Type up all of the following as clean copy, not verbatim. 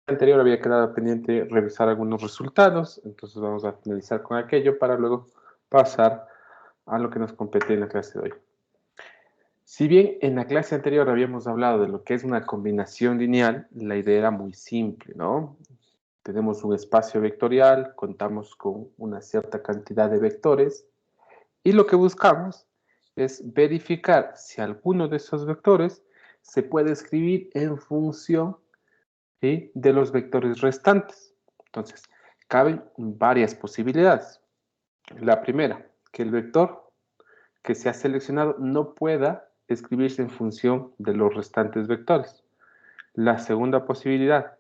anterior había quedado pendiente revisar algunos resultados, entonces vamos a finalizar con aquello para luego pasar a lo que nos compete en la clase de hoy. Si bien en la clase anterior habíamos hablado de lo que es una combinación lineal, la idea era muy simple, ¿no? Tenemos un espacio vectorial, contamos con una cierta cantidad de vectores y lo que buscamos es verificar si alguno de esos vectores se puede escribir en función, ¿sí?, de los vectores restantes. Entonces, caben varias posibilidades. La primera, que el vector que se ha seleccionado no pueda escribirse en función de los restantes vectores. La segunda posibilidad,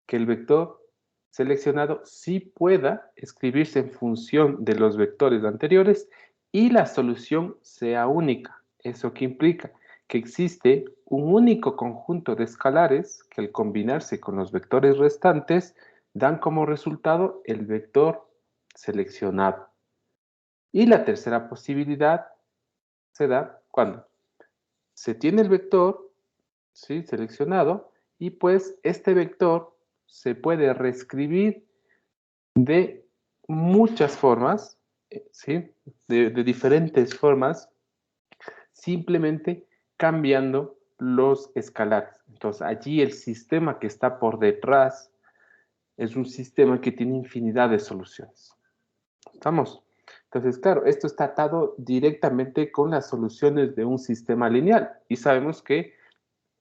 que el vector seleccionado sí pueda escribirse en función de los vectores anteriores y la solución sea única. ¿Eso qué implica? Que existe un único conjunto de escalares que al combinarse con los vectores restantes dan como resultado el vector seleccionado. Y la tercera posibilidad se da cuando se tiene el vector, ¿sí?, seleccionado y pues este vector se puede reescribir de muchas formas, ¿sí?, de diferentes formas, simplemente cambiando los escalares. Entonces, allí el sistema que está por detrás es un sistema que tiene infinidad de soluciones. ¿Estamos? Entonces, claro, esto está atado directamente con las soluciones de un sistema lineal y sabemos que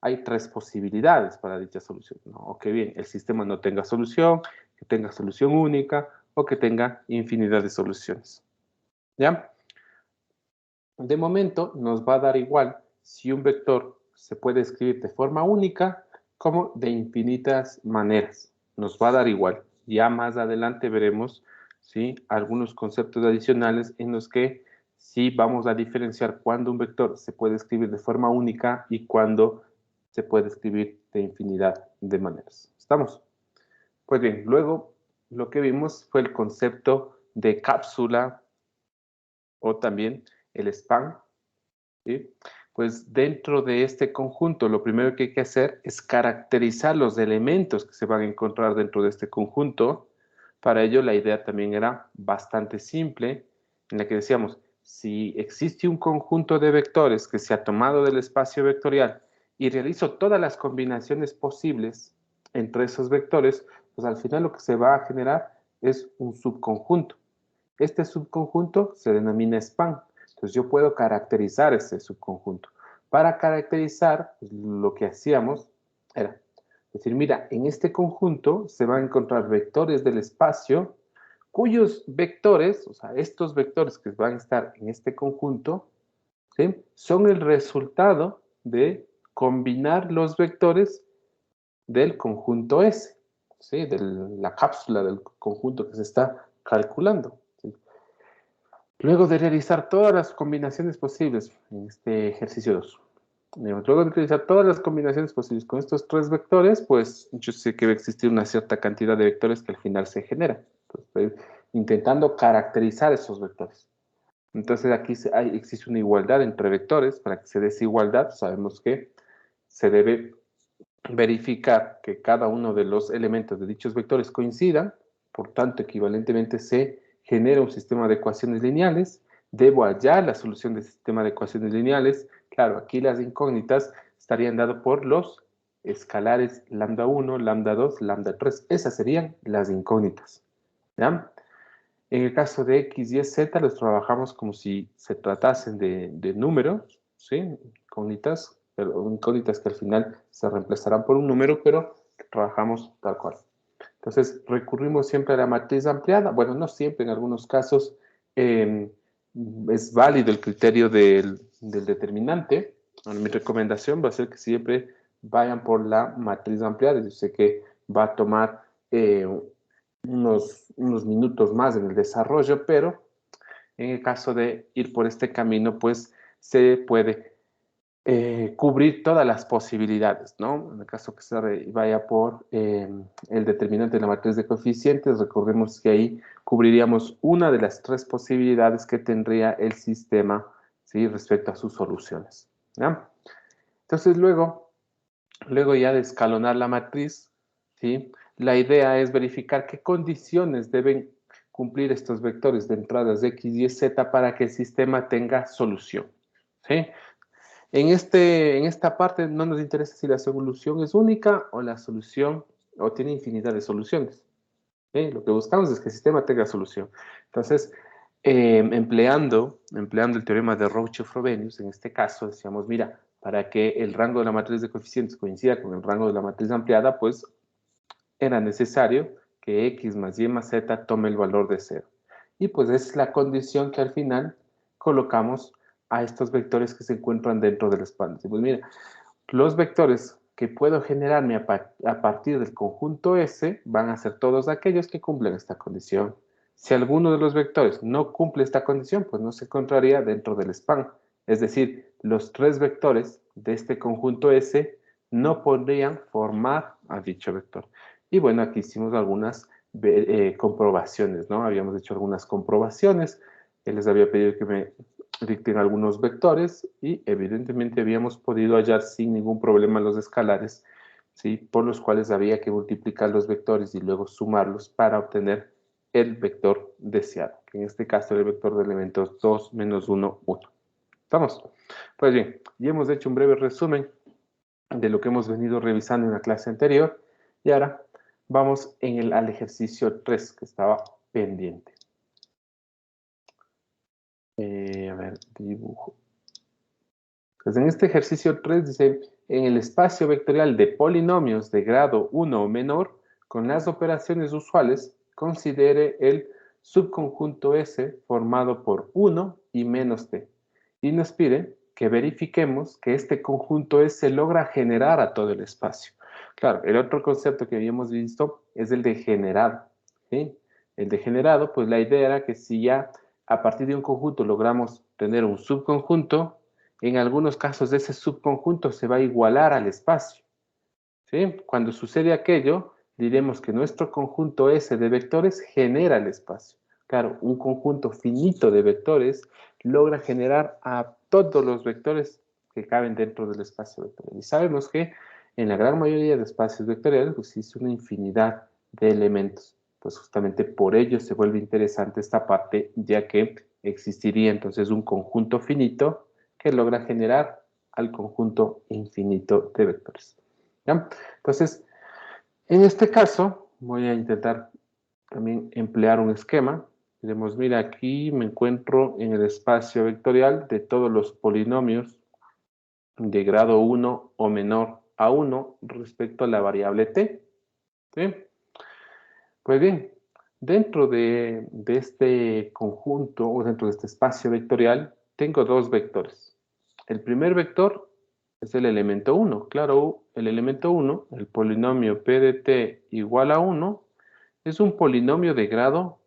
hay tres posibilidades para dicha solución, ¿no? O que bien, el sistema no tenga solución, que tenga solución única o que tenga infinidad de soluciones. ¿Ya? De momento nos va a dar igual si un vector se puede escribir de forma única como de infinitas maneras. Nos va a dar igual. Ya más adelante veremos, ¿sí?, algunos conceptos adicionales en los que sí vamos a diferenciar cuándo un vector se puede escribir de forma única y cuándo se puede escribir de infinidad de maneras. ¿Estamos? Pues bien, luego lo que vimos fue el concepto de cápsula o también el span, ¿sí? Pues dentro de este conjunto, lo primero que hay que hacer es caracterizar los elementos que se van a encontrar dentro de este conjunto. Para ello, la idea también era bastante simple, en la que decíamos, si existe un conjunto de vectores que se ha tomado del espacio vectorial y realizo todas las combinaciones posibles entre esos vectores, pues al final lo que se va a generar es un subconjunto. Este subconjunto se denomina span. Entonces yo puedo caracterizar este subconjunto. Para caracterizar, pues, lo que hacíamos era decir, mira, en este conjunto se van a encontrar vectores del espacio cuyos vectores, o sea, estos vectores que van a estar en este conjunto, ¿sí?, son el resultado de combinar los vectores del conjunto S, ¿sí?, de la cápsula del conjunto que se está calculando, ¿sí? Luego de realizar todas las combinaciones posibles en este ejercicio 2, luego de realizar todas las combinaciones posibles con estos tres vectores, pues yo sé que va a existir una cierta cantidad de vectores que al final se genera. Entonces, estoy intentando caracterizar esos vectores. Entonces aquí existe una igualdad entre vectores. Para que se dé esa igualdad, sabemos que se debe verificar que cada uno de los elementos de dichos vectores coincidan, por tanto, equivalentemente se genera un sistema de ecuaciones lineales, debo hallar la solución del sistema de ecuaciones lineales. Claro, aquí las incógnitas estarían dadas por los escalares lambda 1, lambda 2, lambda 3. Esas serían las incógnitas, ¿ya? En el caso de x, y, z, los trabajamos como si se tratasen de números, ¿sí? Incógnitas, pero incógnitas que al final se reemplazarán por un número, pero trabajamos tal cual. Entonces, recurrimos siempre a la matriz ampliada. Bueno, no siempre, en algunos casos es válido el criterio del determinante. Bueno, mi recomendación va a ser que siempre vayan por la matriz ampliada. Yo sé que va a tomar unos minutos más en el desarrollo, pero en el caso de ir por este camino, pues se puede cubrir todas las posibilidades, ¿no? En el caso que se vaya por el determinante de la matriz de coeficientes, recordemos que ahí cubriríamos una de las tres posibilidades que tendría el sistema, ¿sí?, respecto a sus soluciones, ¿ya? Entonces luego ya de escalonar la matriz, ¿sí?, la idea es verificar qué condiciones deben cumplir estos vectores de entradas X, Y, Z para que el sistema tenga solución. ¿Sí? En esta parte no nos interesa si la solución es única o la solución o tiene infinidad de soluciones. ¿Sí? Lo que buscamos es que el sistema tenga solución. Entonces, empleando el teorema de Rouch-Frobenius, en este caso decíamos, mira, para que el rango de la matriz de coeficientes coincida con el rango de la matriz ampliada, pues era necesario que X más Y más Z tome el valor de 0. Y pues es la condición que al final colocamos a estos vectores que se encuentran dentro del espacio. Pues mira, los vectores que puedo generarme a partir del conjunto S van a ser todos aquellos que cumplen esta condición. Si alguno de los vectores no cumple esta condición, pues no se encontraría dentro del span. Es decir, los tres vectores de este conjunto S no podrían formar a dicho vector. Y bueno, aquí hicimos algunas comprobaciones, ¿no? Habíamos hecho algunas comprobaciones. Les había pedido que me dicten algunos vectores y evidentemente habíamos podido hallar sin ningún problema los escalares, ¿sí? Por los cuales había que multiplicar los vectores y luego sumarlos para obtener el vector deseado, que en este caso era el vector de elementos 2, menos 1, 1. ¿Estamos? Pues bien, ya hemos hecho un breve resumen de lo que hemos venido revisando en la clase anterior y ahora vamos al ejercicio 3 que estaba pendiente. A ver, dibujo. Pues en este ejercicio 3 dice, en el espacio vectorial de polinomios de grado 1 o menor, con las operaciones usuales, considere el subconjunto S formado por 1 y menos t. Y nos pide que verifiquemos que este conjunto S logra generar a todo el espacio. Claro, el otro concepto que habíamos visto es el de generado. ¿Sí? El de generado, pues la idea era que si ya a partir de un conjunto logramos tener un subconjunto, en algunos casos ese subconjunto se va a igualar al espacio. ¿Sí? Cuando sucede aquello, diremos que nuestro conjunto S de vectores genera el espacio. Claro, un conjunto finito de vectores logra generar a todos los vectores que caben dentro del espacio vectorial. Y sabemos que en la gran mayoría de espacios vectoriales pues, existe una infinidad de elementos. Pues justamente por ello se vuelve interesante esta parte, ya que existiría entonces un conjunto finito que logra generar al conjunto infinito de vectores. ¿Ya? Entonces, en este caso, voy a intentar también emplear un esquema. Diremos, mira, aquí me encuentro en el espacio vectorial de todos los polinomios de grado 1 o menor a 1 respecto a la variable t. ¿Sí? Pues bien, dentro de este conjunto o dentro de este espacio vectorial, tengo dos vectores. El primer vector es el elemento 1. Claro, el elemento 1, el polinomio p de t igual a 1, es un polinomio de grado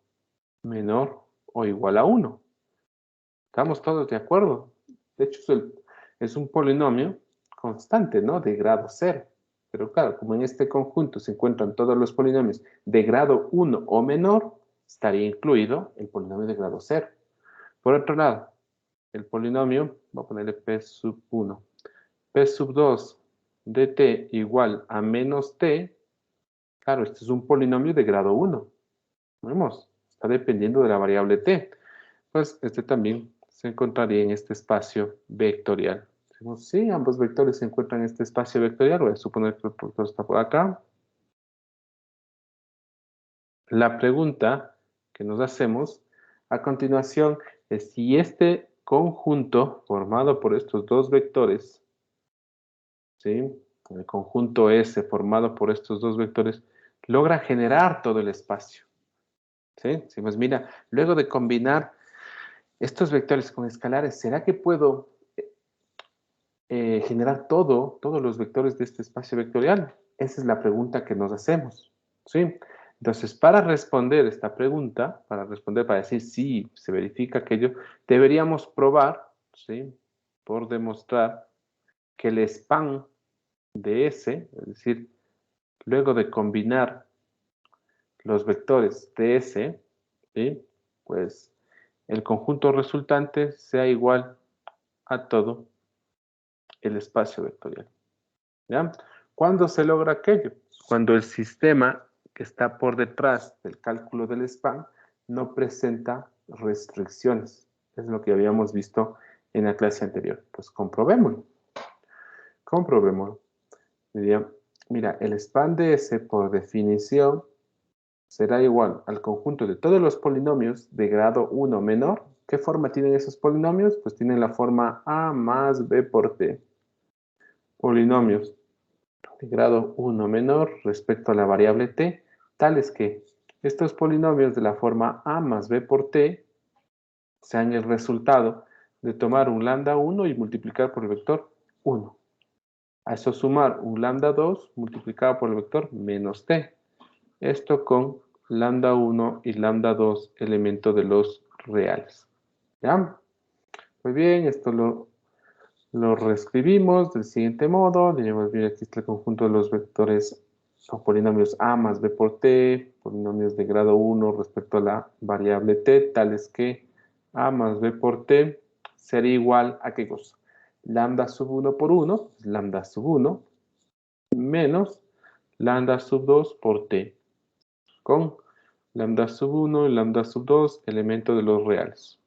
menor o igual a 1. ¿Estamos todos de acuerdo? De hecho, es un polinomio constante, ¿no? De grado 0. Pero claro, como en este conjunto se encuentran todos los polinomios de grado 1 o menor, estaría incluido el polinomio de grado 0. Por otro lado, el polinomio, voy a ponerle p sub 1, p sub 2 de t igual a menos t, claro, este es un polinomio de grado 1. Vemos, está dependiendo de la variable t. Pues este también se encontraría en este espacio vectorial. Decimos, sí, ambos vectores se encuentran en este espacio vectorial. Voy a suponer que el productor está por acá. La pregunta que nos hacemos a continuación es si este conjunto formado por estos dos vectores, ¿sí? El conjunto S formado por estos dos vectores, logra generar todo el espacio. ¿Sí? Decimos, mira, luego de combinar estos vectores con escalares, ¿será que puedo generar todos los vectores de este espacio vectorial? Esa es la pregunta que nos hacemos. ¿Sí? Entonces, para responder esta pregunta, para decir si se verifica aquello, deberíamos probar, ¿sí? Por demostrar que el span de S, es decir, luego de combinar los vectores de S, ¿sí? Pues el conjunto resultante sea igual a todo el espacio vectorial. ¿Ya? ¿Cuándo se logra aquello? Cuando el sistema que está por detrás del cálculo del span no presenta restricciones. Es lo que habíamos visto en la clase anterior. Pues comprobémoslo. Comprobémoslo. Diría, mira, el span de S por definición será igual al conjunto de todos los polinomios de grado 1 menor. ¿Qué forma tienen esos polinomios? Pues tienen la forma A más B por T. Polinomios de grado 1 menor respecto a la variable T, tales que estos polinomios de la forma A más B por T sean el resultado de tomar un lambda 1 y multiplicar por el vector 1. A eso sumar un lambda 2 multiplicado por el vector menos T. Esto con lambda 1 y lambda 2 elemento de los reales. ¿Ya? Muy bien, esto lo reescribimos del siguiente modo. Diríamos, bien, aquí está el conjunto de los vectores o polinomios A más B por T, polinomios de grado 1 respecto a la variable T, tales que A más B por T sería igual a ¿qué cosa? Lambda sub 1 por 1, lambda sub 1, menos lambda sub 2 por T, con lambda sub 1 y lambda sub 2, elemento de los reales.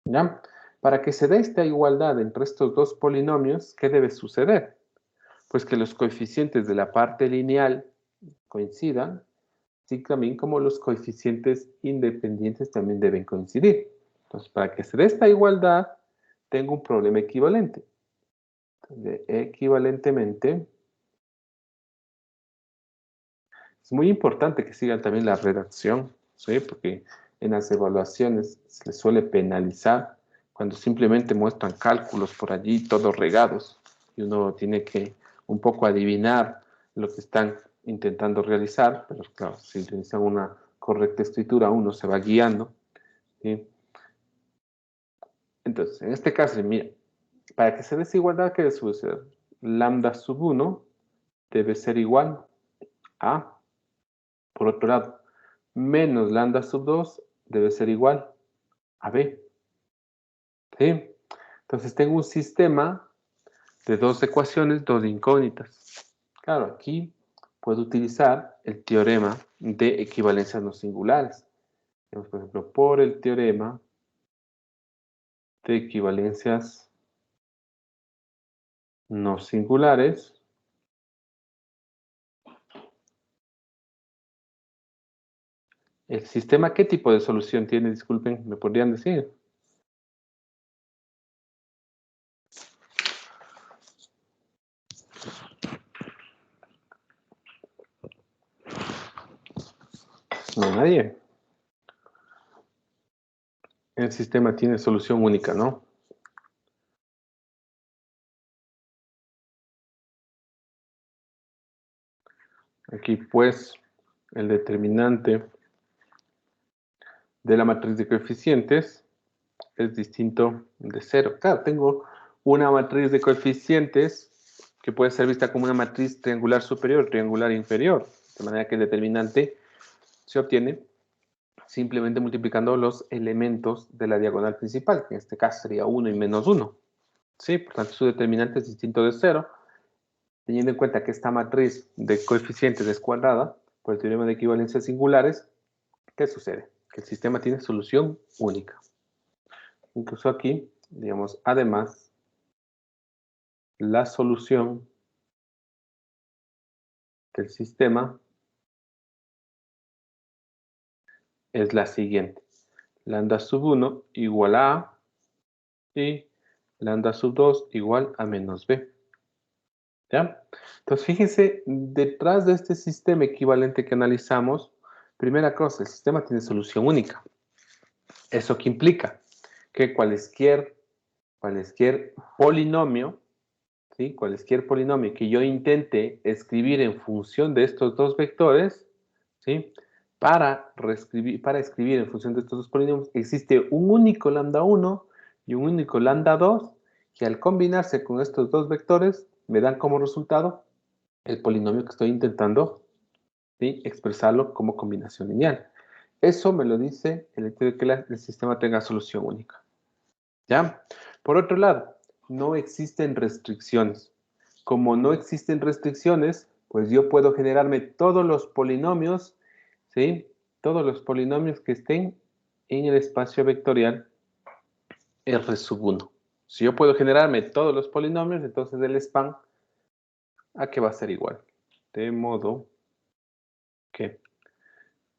¿Ya? Para que se dé esta igualdad entre estos dos polinomios, ¿qué debe suceder? Pues que los coeficientes de la parte lineal coincidan, así también como los coeficientes independientes también deben coincidir. Entonces, para que se dé esta igualdad, tengo un problema equivalente. Entonces, equivalentemente, es muy importante que sigan también la redacción, ¿sí? Porque en las evaluaciones se les suele penalizar cuando simplemente muestran cálculos por allí, todos regados, y uno tiene que un poco adivinar lo que están intentando realizar, pero claro, si utilizan una correcta escritura, uno se va guiando, ¿sí? Entonces, en este caso, mira, para que se dé esa igualdad, ¿qué debe suceder? Lambda sub 1 debe ser igual a, por otro lado, menos lambda sub 2 debe ser igual a B. ¿Sí? Entonces tengo un sistema de dos ecuaciones, dos incógnitas. Claro, aquí puedo utilizar el teorema de equivalencias no singulares. Tenemos, por ejemplo, por el teorema de equivalencias no singulares, el sistema, ¿qué tipo de solución tiene? Disculpen, ¿me podrían decir? No, nadie. El sistema tiene solución única, ¿no? Aquí, pues, el determinante de la matriz de coeficientes es distinto de 0. Claro, tengo una matriz de coeficientes que puede ser vista como una matriz triangular superior, triangular inferior, de manera que el determinante se obtiene simplemente multiplicando los elementos de la diagonal principal, que en este caso sería 1 y menos 1. ¿Sí? Por tanto, su determinante es distinto de 0, teniendo en cuenta que esta matriz de coeficientes es cuadrada por el teorema de equivalencias singulares. ¿Qué sucede? Que el sistema tiene solución única. Incluso aquí, digamos, además, la solución del sistema es la siguiente. Lambda sub 1 igual a A y lambda sub 2 igual a menos B. ¿Ya? Entonces, fíjense, detrás de este sistema equivalente que analizamos, primera cosa, el sistema tiene solución única. ¿Eso qué implica? Que cualquier polinomio, ¿sí? Cualquier polinomio que yo intente escribir en función de estos dos vectores, ¿sí? Para escribir en función de estos dos polinomios, existe un único lambda 1 y un único lambda 2 que al combinarse con estos dos vectores me dan como resultado el polinomio que estoy intentando, ¿sí? Expresarlo como combinación lineal. Eso me lo dice el hecho de que el sistema tenga solución única. ¿Ya? Por otro lado, no existen restricciones. Como no existen restricciones, Pues yo puedo generarme todos los polinomios, ¿sí? Todos los polinomios que estén en el espacio vectorial R sub 1. Si yo puedo generarme todos los polinomios, entonces el span, ¿a qué va a ser igual? De modo que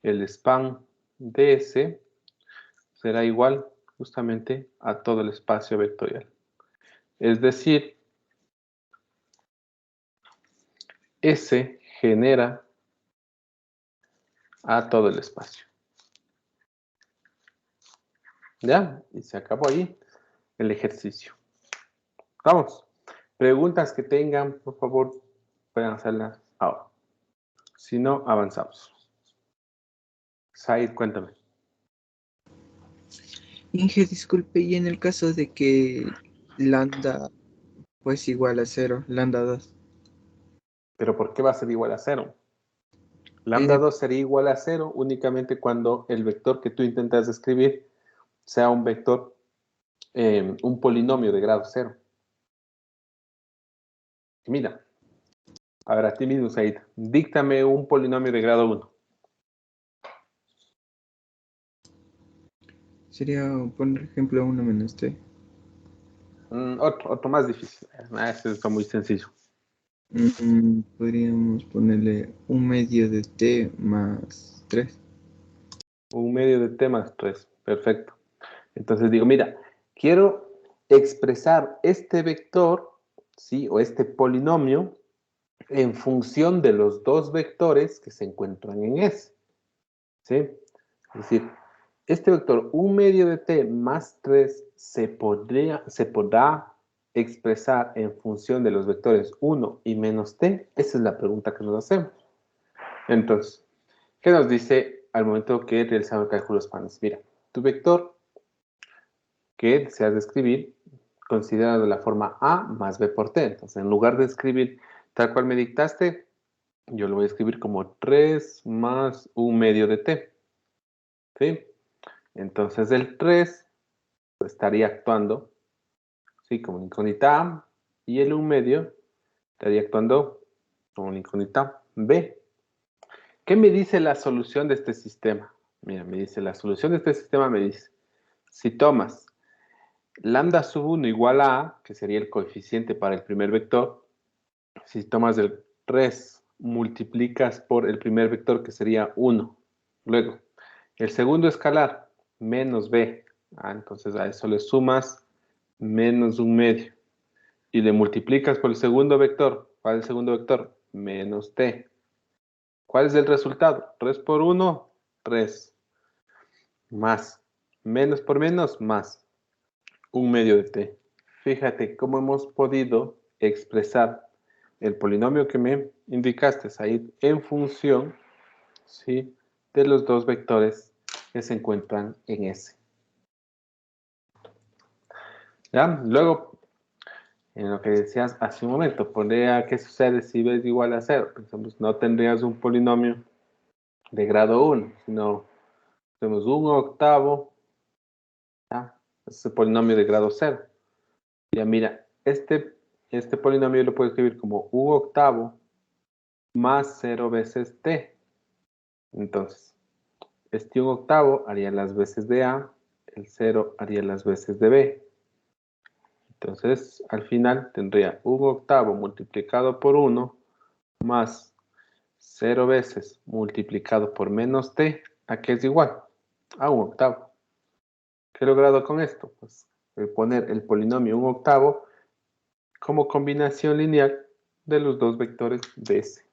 el span de S será igual justamente a todo el espacio vectorial. Es decir, S genera a todo el espacio. ¿Ya? Y se acabó ahí el ejercicio. Vamos. Preguntas que tengan, por favor, pueden hacerlas ahora. Si no, avanzamos. Said, cuéntame. Inge, disculpe, y en el caso de que lambda pues igual a 0, lambda 2. ¿Pero por qué va a ser igual a 0? Lambda Eh, 2 sería igual a 0 únicamente cuando el vector que tú intentas describir sea un vector, un polinomio de grado 0. Mira, a ver, a ti mismo, Said, díctame un polinomio de grado 1. Sería, por ejemplo, 1 menos t. Otro más difícil. Este está muy sencillo. Podríamos ponerle 1/2 de t más 3. Un medio de t más 3. Perfecto. Entonces digo, mira, quiero expresar este vector, ¿sí? O este polinomio en función de los dos vectores que se encuentran en S. ¿Sí? Es decir, este vector 1/2 de t más 3 se podrá expresar en función de los vectores 1 y menos t. Esa es la pregunta que nos hacemos. Entonces, ¿qué nos dice al momento que realizamos el cálculo de spanes? Mira, tu vector que deseas escribir, considera de la forma A más B por T. Entonces, en lugar de escribir tal cual me dictaste, yo lo voy a escribir como 3 más 1/2 de T. ¿Sí? Entonces, el 3 estaría actuando, ¿sí? Como una incógnita A, y el 1/2 estaría actuando como una incógnita B. ¿Qué me dice la solución de este sistema? Mira, me dice, la solución de este sistema me dice, si tomas lambda sub 1 igual a A, que sería el coeficiente para el primer vector, si tomas el 3, multiplicas por el primer vector, que sería 1. Luego, el segundo escalar, menos B. Entonces a eso le sumas menos 1/2. Y le multiplicas por el segundo vector. ¿Cuál es el segundo vector? Menos T. ¿Cuál es el resultado? 3 por 1, 3. Más. Menos por menos, más 1/2 de t. Fíjate cómo hemos podido expresar el polinomio que me indicaste ahí en función, ¿sí?, de los dos vectores que se encuentran en S. ¿Ya? Luego, en lo que decías hace un momento, pondría qué sucede si b es igual a 0. Pensamos, no tendrías un polinomio de grado 1, sino tenemos 1/8, ¿ya? Es el polinomio de grado 0. Ya mira, este polinomio lo puedo escribir como 1/8 más 0 veces t. Entonces, este 1/8 haría las veces de A, el 0 haría las veces de B. Entonces, al final tendría 1/8 multiplicado por 1 más 0 veces multiplicado por menos t, ¿a qué es igual? A 1/8. ¿Qué he logrado con esto? Pues poner el polinomio 1/8 como combinación lineal de los dos vectores de S.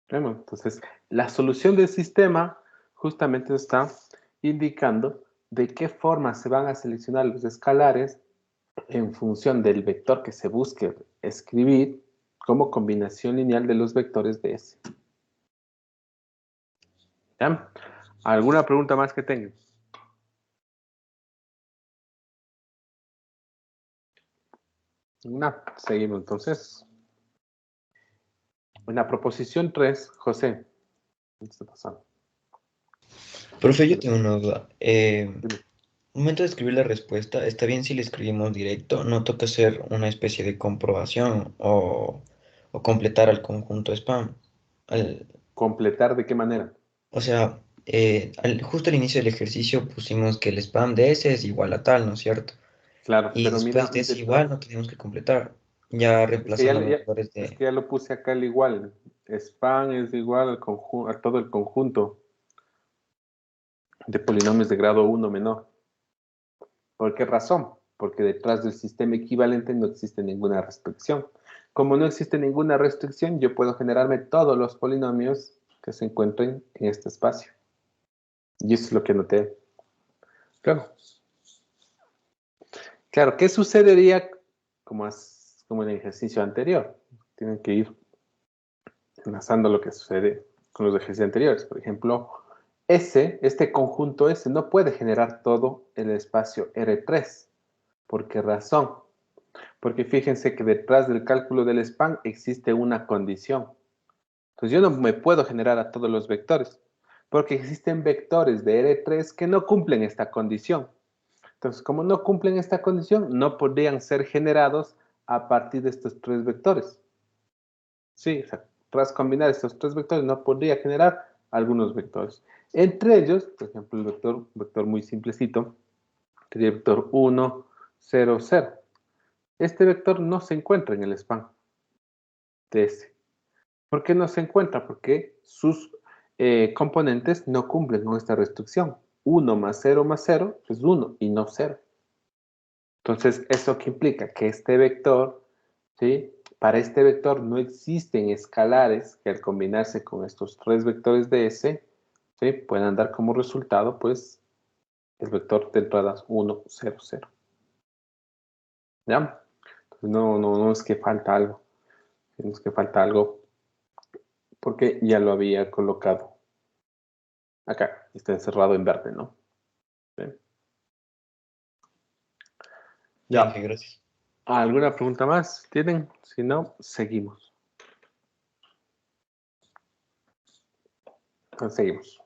Entonces, la solución del sistema justamente está indicando de qué forma se van a seleccionar los escalares en función del vector que se busque escribir como combinación lineal de los vectores de S. ¿Ya? ¿Alguna pregunta más que tengan? Una. Seguimos entonces. En la proposición 3, José, ¿qué está pasando? Profe, yo tengo una duda. Momento de escribir la respuesta, ¿está bien si le escribimos directo? ¿No toca hacer una especie de comprobación o o completar al conjunto spam. ¿Completar de qué manera? O sea, justo al inicio del ejercicio pusimos que el spam de ese es igual a tal, ¿no es cierto? Claro, Y pero mira, después de ese igual no tenemos que completar, ya es que ya, reemplazando los valores es de... que ya lo puse acá al igual. Span es igual al a todo el conjunto de polinomios de grado 1 menor. ¿Por qué razón? Porque detrás del sistema equivalente no existe ninguna restricción. Como no existe ninguna restricción, yo puedo generarme todos los polinomios que se encuentren en este espacio. Y eso es lo que noté. Claro. Claro, ¿qué sucedería como en el ejercicio anterior? Tienen que ir enlazando lo que sucede con los ejercicios anteriores. Por ejemplo, este conjunto S no puede generar todo el espacio R3. ¿Por qué razón? Porque fíjense que detrás del cálculo del span existe una condición. Entonces yo no me puedo generar a todos los vectores, porque existen vectores de R3 que no cumplen esta condición. Entonces, como no cumplen esta condición, no podrían ser generados a partir de estos tres vectores. Sí, o sea, tras combinar estos tres vectores, no podría generar algunos vectores. Entre ellos, por ejemplo, el un vector muy simplecito, sería el vector 1, 0, 0. Este vector no se encuentra en el span de S. ¿Por qué no se encuentra? Porque sus componentes no cumplen con esta restricción. 1 más 0 es 1 y no 0. Entonces, ¿eso qué implica? Que este vector, ¿sí? Para este vector no existen escalares que al combinarse con estos tres vectores de S, ¿sí? Puedan dar como resultado, pues, el vector de entradas 1, 0, 0. ¿Ya? Entonces, no es que falta algo. No es que falta algo porque ya lo había colocado acá. Está encerrado en verde, ¿no? ¿Sí? Profe, Ya. gracias. ¿Alguna pregunta más tienen? Si no, seguimos. Entonces, seguimos.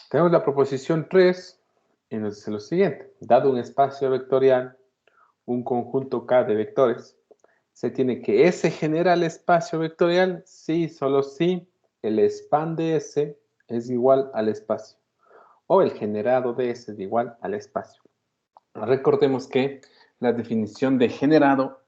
Tenemos la proposición 3 y nos dice lo siguiente. Dado un espacio vectorial, un conjunto K de vectores, se tiene que S genera el espacio vectorial si, solo si, el span de S es igual al espacio o el generado de S es igual al espacio. Recordemos que la definición de generado,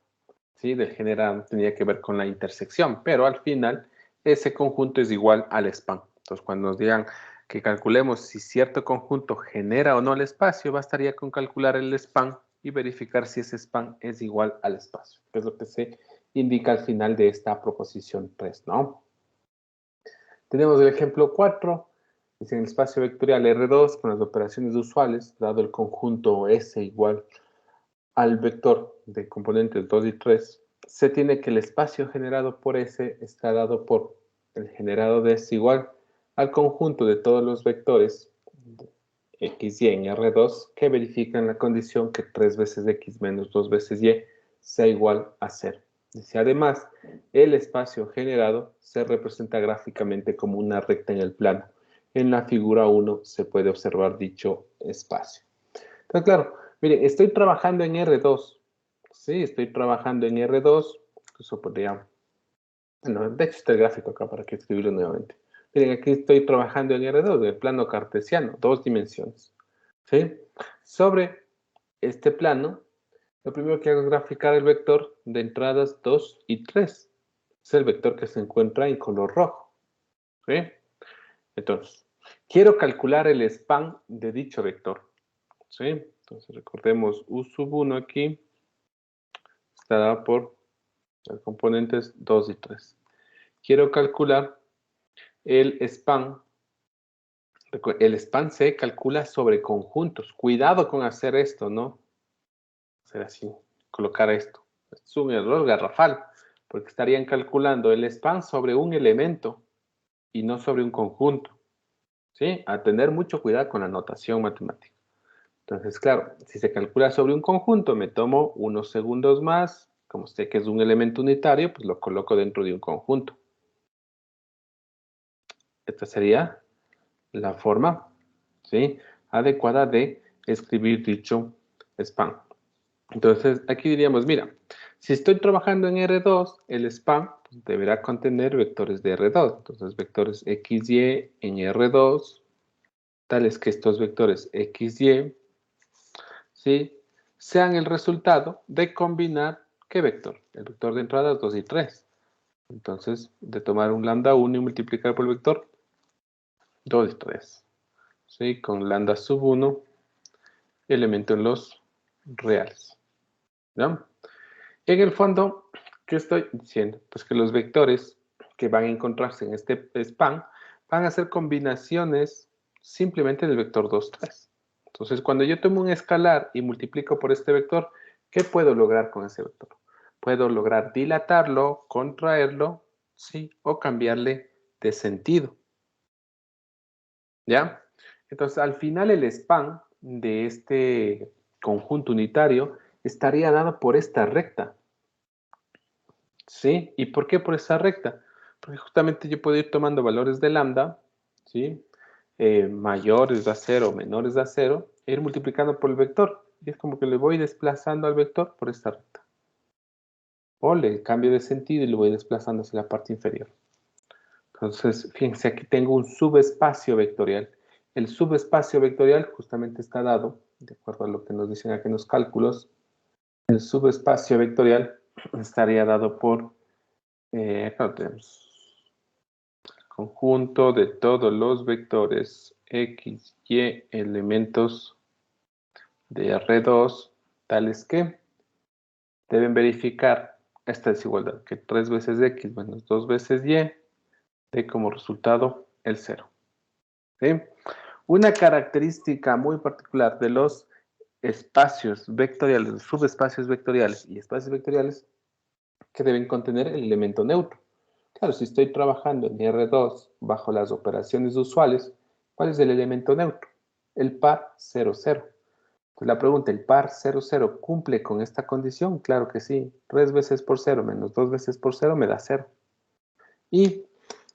¿sí? Del generado tenía que ver con la intersección, pero al final ese conjunto es igual al span. Entonces, cuando nos digan que calculemos si cierto conjunto genera o no el espacio, bastaría con calcular el span y verificar si ese span es igual al espacio, que es lo que se indica al final de esta proposición 3, ¿no? Tenemos el ejemplo 4, dice en el espacio vectorial R2 con las operaciones usuales, dado el conjunto S igual al vector de componentes 2 y 3, se tiene que el espacio generado por S está dado por el generado de S igual al conjunto de todos los vectores X y en R2 que verifican la condición que 3 veces X menos 2 veces Y sea igual a 0. Dice, además, el espacio generado se representa gráficamente como una recta en el plano. En la figura 1 se puede observar dicho espacio. Entonces, claro, miren, estoy trabajando en R2. Sí, estoy trabajando en R2. Eso podría... Bueno, de hecho está el gráfico acá para que escribirlo nuevamente. Miren, aquí estoy trabajando en R2, en el plano cartesiano, 2 dimensiones. ¿Sí? Sobre este plano, lo primero que hago es graficar el vector de entradas 2 y 3. Es el vector que se encuentra en color rojo. ¿Sí? Entonces, quiero calcular el span de dicho vector. ¿Sí? Entonces, recordemos U sub 1 aquí está dado por los componentes 2 y 3. Quiero calcular el span. El span se calcula sobre conjuntos. Cuidado con hacer esto, ¿no? Hacer así, colocar esto. Es un error garrafal, porque estarían calculando el span sobre un elemento y no sobre un conjunto. ¿Sí? A tener mucho cuidado con la notación matemática. Entonces, claro, si se calcula sobre un conjunto, me tomo unos segundos más. Como sé que es un elemento unitario, pues lo coloco dentro de un conjunto. Esta sería la forma, ¿sí?, adecuada de escribir dicho span. Entonces, aquí diríamos, mira, Si estoy trabajando en R2, el span pues, deberá contener vectores de R2. Entonces, vectores XY en R2, tales que estos vectores XY, ¿sí?, sean el resultado de combinar, ¿qué vector? El vector de entradas 2 y 3. Entonces, de tomar un lambda 1 y multiplicar por el vector 2 y 3. ¿Sí? Con lambda sub 1, elemento en los reales. ¿Ya? En el fondo, ¿qué estoy diciendo? Pues que los vectores que van a encontrarse en este span van a ser combinaciones simplemente del vector 2, 3. Entonces, cuando yo tomo un escalar y multiplico por este vector, ¿qué puedo lograr con ese vector? Puedo lograr dilatarlo, contraerlo, ¿sí?, o cambiarle de sentido. ¿Ya? Entonces, al final el span de este conjunto unitario estaría dado por esta recta. ¿Sí? ¿Y por qué por esa recta? Porque justamente yo puedo ir tomando valores de lambda, ¿sí?, mayores de a 0, menores de a 0, e ir multiplicando por el vector. Y es como que le voy desplazando al vector por esta recta. O le cambio de sentido y lo voy desplazando hacia la parte inferior. Entonces, fíjense, aquí tengo un subespacio vectorial. El subespacio vectorial justamente está dado, de acuerdo a lo que nos dicen aquí en los cálculos, el subespacio vectorial estaría dado por, acá tenemos, conjunto de todos los vectores X, Y, elementos de R2, tales que deben verificar esta desigualdad, que 3 veces X menos 2 veces Y dé como resultado el 0. ¿Sí? Una característica muy particular de los espacios vectoriales, subespacios vectoriales y espacios vectoriales, que deben contener el elemento neutro. Claro, si estoy trabajando en R2 bajo las operaciones usuales, ¿cuál es el elemento neutro? El par 0, 0. Pues la pregunta, ¿el par 0, 0 cumple con esta condición? Claro que sí. 3 veces por 0 menos 2 veces por 0 me da 0. Y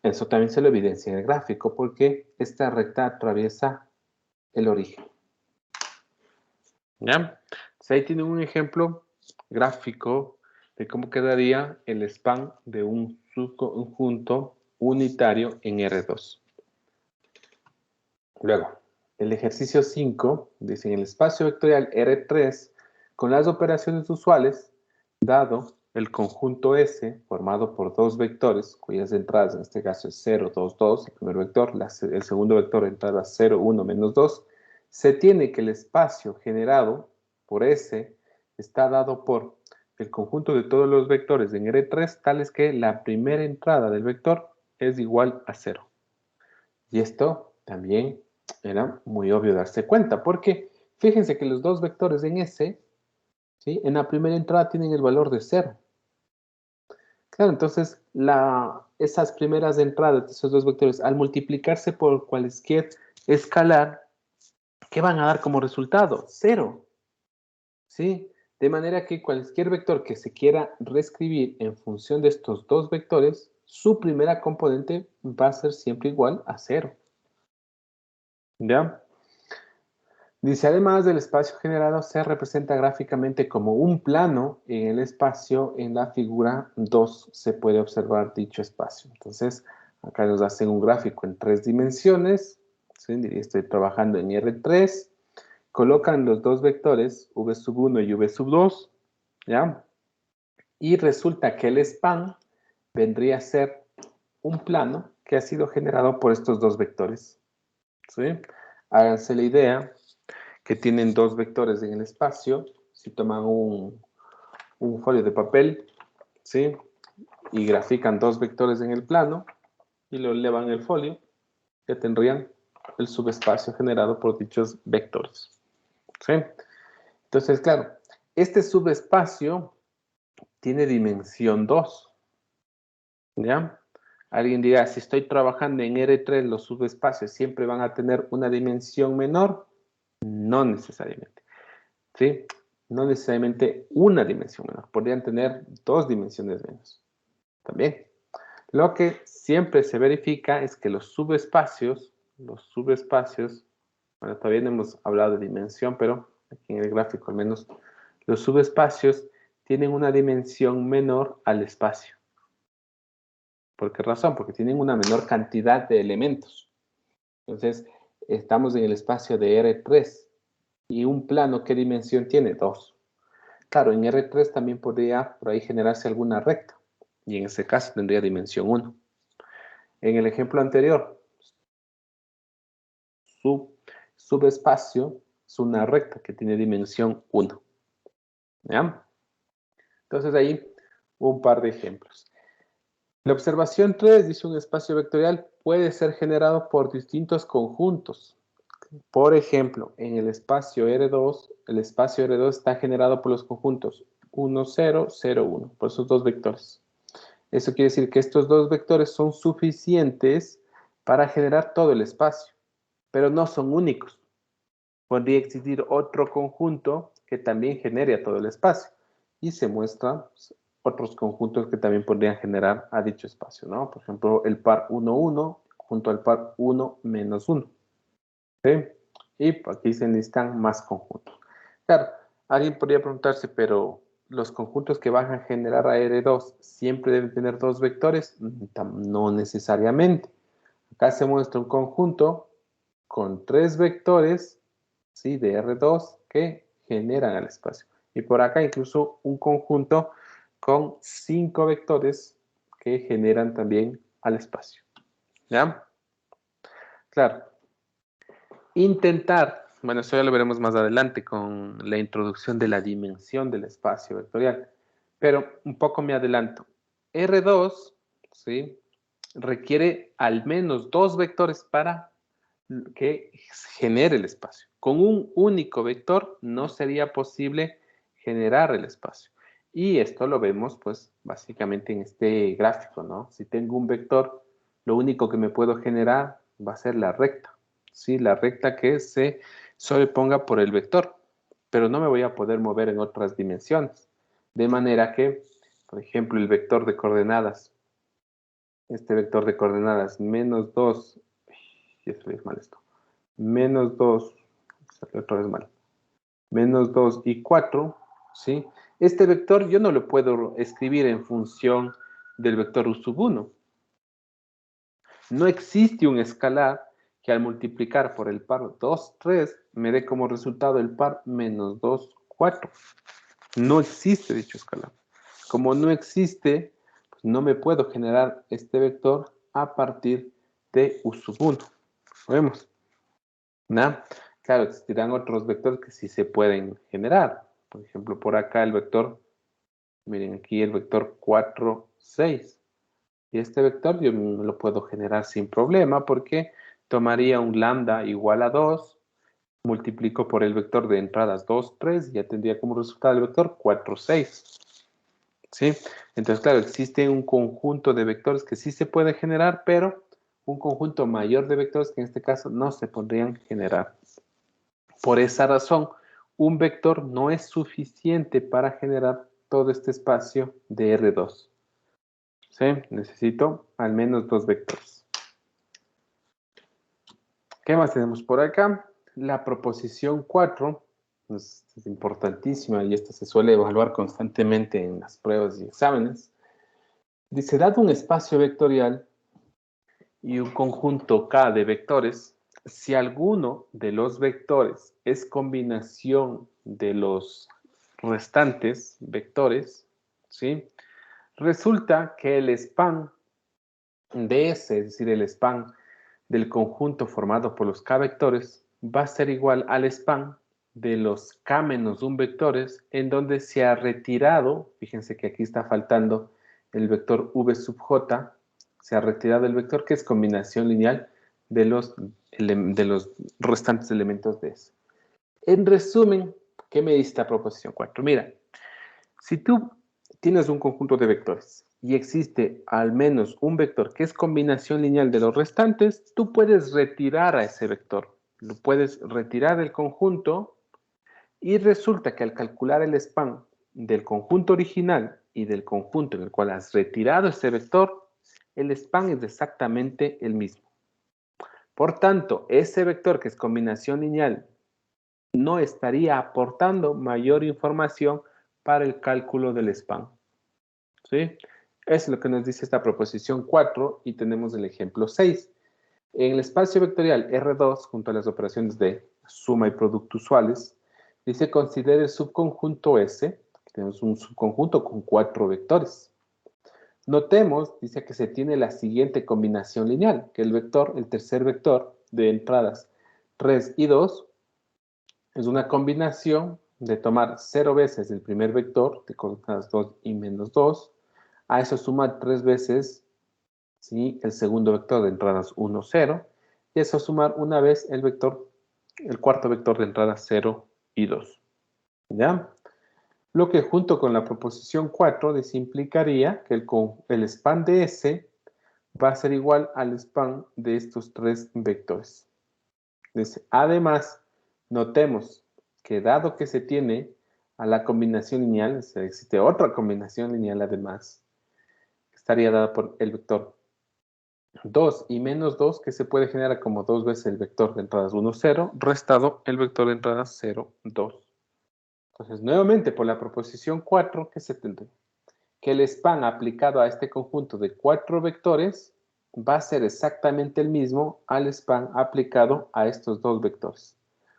eso también se lo evidencia en el gráfico porque esta recta atraviesa el origen. ¿Ya? Entonces ahí tienen un ejemplo gráfico de cómo quedaría el span de un subconjunto unitario en R2. Luego, el ejercicio 5 dice: en el espacio vectorial R3, con las operaciones usuales, dado el conjunto S formado por dos vectores, cuyas entradas en este caso es 0, 2, 2, el primer vector, el segundo vector entrada 0, 1, menos 2, se tiene que el espacio generado por S está dado por el conjunto de todos los vectores en R3, tales que la primera entrada del vector es igual a 0. Y esto también era muy obvio darse cuenta, porque fíjense que los dos vectores en S, ¿sí?, en la primera entrada tienen el valor de 0. Claro, entonces esas primeras entradas de esos dos vectores, al multiplicarse por cualquier escalar, ¿qué van a dar como resultado? 0. ¿Sí? De manera que cualquier vector que se quiera reescribir en función de estos dos vectores, su primera componente va a ser siempre igual a 0. ¿Ya? Dice, además del espacio generado, se representa gráficamente como un plano en el espacio. En la figura 2 se puede observar dicho espacio. Entonces, acá nos hacen un gráfico en 3 dimensiones. ¿Sí? Estoy trabajando en R3. Colocan los dos vectores, v1 y v2, ¿ya? Y resulta que el span vendría a ser un plano que ha sido generado por estos dos vectores. ¿Sí? Háganse la idea que tienen dos vectores en el espacio. Si toman un folio de papel, ¿sí?, y grafican dos vectores en el plano y lo elevan el folio, ya tendrían el subespacio generado por dichos vectores. ¿Sí? Entonces, claro, este subespacio tiene dimensión 2. ¿Ya? Alguien dirá, si estoy trabajando en R3, los subespacios siempre van a tener una dimensión menor. No necesariamente. ¿Sí? No necesariamente una dimensión menor. Podrían tener 2 dimensiones menos. También. Lo que siempre se verifica es que los subespacios, bueno, todavía no hemos hablado de dimensión, pero aquí en el gráfico al menos, los subespacios tienen una dimensión menor al espacio. ¿Por qué razón? Porque tienen una menor cantidad de elementos. Entonces, estamos en el espacio de R3 y un plano, ¿qué dimensión tiene? 2. Claro, en R3 también podría por ahí generarse alguna recta y en ese caso tendría dimensión 1. En el ejemplo anterior, su subespacio es una recta que tiene dimensión 1. ¿Ya? Entonces ahí un par de ejemplos. La observación 3 dice un espacio vectorial puede ser generado por distintos conjuntos. Por ejemplo, en el espacio R2 está generado por los conjuntos 1, 0, 0, 1, por esos dos vectores. Eso quiere decir que estos dos vectores son suficientes para generar todo el espacio, pero no son únicos. Podría existir otro conjunto que también genere a todo el espacio y se muestran otros conjuntos que también podrían generar a dicho espacio, ¿no? Por ejemplo, el par 1, 1 junto al par 1 menos 1. ¿Sí? Y aquí se necesitan más conjuntos. Claro, alguien podría preguntarse, pero los conjuntos que van a generar a R2 siempre deben tener dos vectores. No necesariamente. Acá se muestra un conjunto con 3 vectores, ¿sí? De R2 que generan al espacio. Y por acá incluso un conjunto con 5 vectores que generan también al espacio. ¿Ya? Claro. Intentar, bueno, eso ya lo veremos más adelante con la introducción de la dimensión del espacio vectorial, pero un poco me adelanto. R2, ¿sí? Requiere al menos 2 vectores para que genere el espacio. Con un único vector no sería posible generar el espacio. Y esto lo vemos, pues, básicamente en este gráfico, ¿no? Si tengo un vector, lo único que me puedo generar va a ser la recta. ¿Sí? La recta que se sobreponga por el vector, pero no me voy a poder mover en otras dimensiones. De manera que, por ejemplo, el vector de coordenadas, este vector de coordenadas menos 2, y esto es mal esto, menos 2, salió otra vez mal, menos 2 y 4, ¿sí? Este vector yo no lo puedo escribir en función del vector U sub 1. No existe un escalar que al multiplicar por el par 2, 3, me dé como resultado el par menos 2, 4. No existe dicho escalar. Como no existe, pues no me puedo generar este vector a partir de U sub 1. ¿Lo vemos? ¿No? Claro, existirán otros vectores que sí se pueden generar. Por ejemplo, por acá el vector, miren aquí el vector 4, 6. Y este vector yo lo puedo generar sin problema porque tomaría un lambda igual a 2, multiplico por el vector de entradas 2, 3, y ya tendría como resultado el vector 4, 6. ¿Sí? Entonces, claro, existe un conjunto de vectores que sí se puede generar, pero un conjunto mayor de vectores que en este caso no se podrían generar. Por esa razón, un vector no es suficiente para generar todo este espacio de R2. ¿Sí? Necesito al menos 2 vectores. ¿Qué más tenemos por acá? La proposición 4 es importantísima y esta se suele evaluar constantemente en las pruebas y exámenes. Dice, dado un espacio vectorial y un conjunto K de vectores, si alguno de los vectores es combinación de los restantes vectores, ¿sí? Resulta que el span de ese, es decir, el span del conjunto formado por los K vectores, va a ser igual al span de los K menos 1 vectores, en donde se ha retirado, fíjense que aquí está faltando el vector V sub J, se ha retirado el vector que es combinación lineal de los restantes elementos de ese. En resumen, ¿qué me dice esta proposición 4? Mira, si tú tienes un conjunto de vectores y existe al menos un vector que es combinación lineal de los restantes, tú puedes retirar a ese vector. Lo puedes retirar del conjunto y resulta que al calcular el span del conjunto original y del conjunto en el cual has retirado ese vector, el span es exactamente el mismo. Por tanto, ese vector que es combinación lineal no estaría aportando mayor información para el cálculo del span. ¿Sí? Es lo que nos dice esta proposición 4 y tenemos el ejemplo 6. En el espacio vectorial R2, junto a las operaciones de suma y producto usuales, dice considere el subconjunto S. Tenemos un subconjunto con 4 vectores. Notemos, dice que se tiene la siguiente combinación lineal, que el tercer vector de entradas 3 y 2, es una combinación de tomar 0 veces el primer vector de coordenadas 2 y menos 2, a eso sumar 3 veces, ¿sí?, el segundo vector de entradas 1, 0, y eso sumar una vez el cuarto vector de entradas 0 y 2. ¿Ya? Lo que junto con la proposición 4 implicaría que el span de S va a ser igual al span de estos 3 vectores. Además, notemos que dado que se tiene a la combinación lineal, o sea, existe otra combinación lineal además, estaría dada por el vector 2 y menos 2, que se puede generar como 2 veces el vector de entradas 1, 0, restado el vector de entradas 0, 2. Entonces, nuevamente, por la proposición 4, ¿qué se tendría? Que el span aplicado a este conjunto de 4 vectores va a ser exactamente el mismo al span aplicado a estos 2 vectores.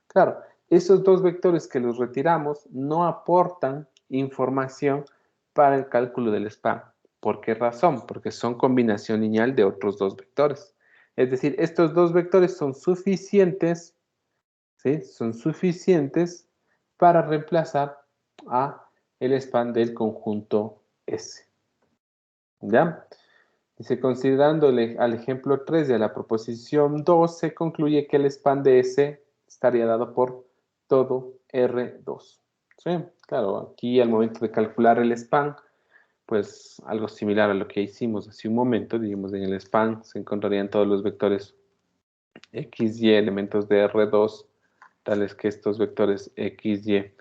Claro, esos 2 vectores que los retiramos no aportan información para el cálculo del span. ¿Por qué razón? Porque son combinación lineal de otros 2 vectores. Es decir, estos 2 vectores son suficientes, ¿sí?, son suficientes para reemplazar a el span del conjunto S. ¿Ya? Dice, considerando al ejemplo 3 de a la proposición 2, se concluye que el span de S estaría dado por todo R2. ¿Sí? Claro, aquí al momento de calcular el span, pues algo similar a lo que hicimos hace un momento, digamos, en el span se encontrarían todos los vectores X, Y, elementos de R2, tales que estos vectores X, Y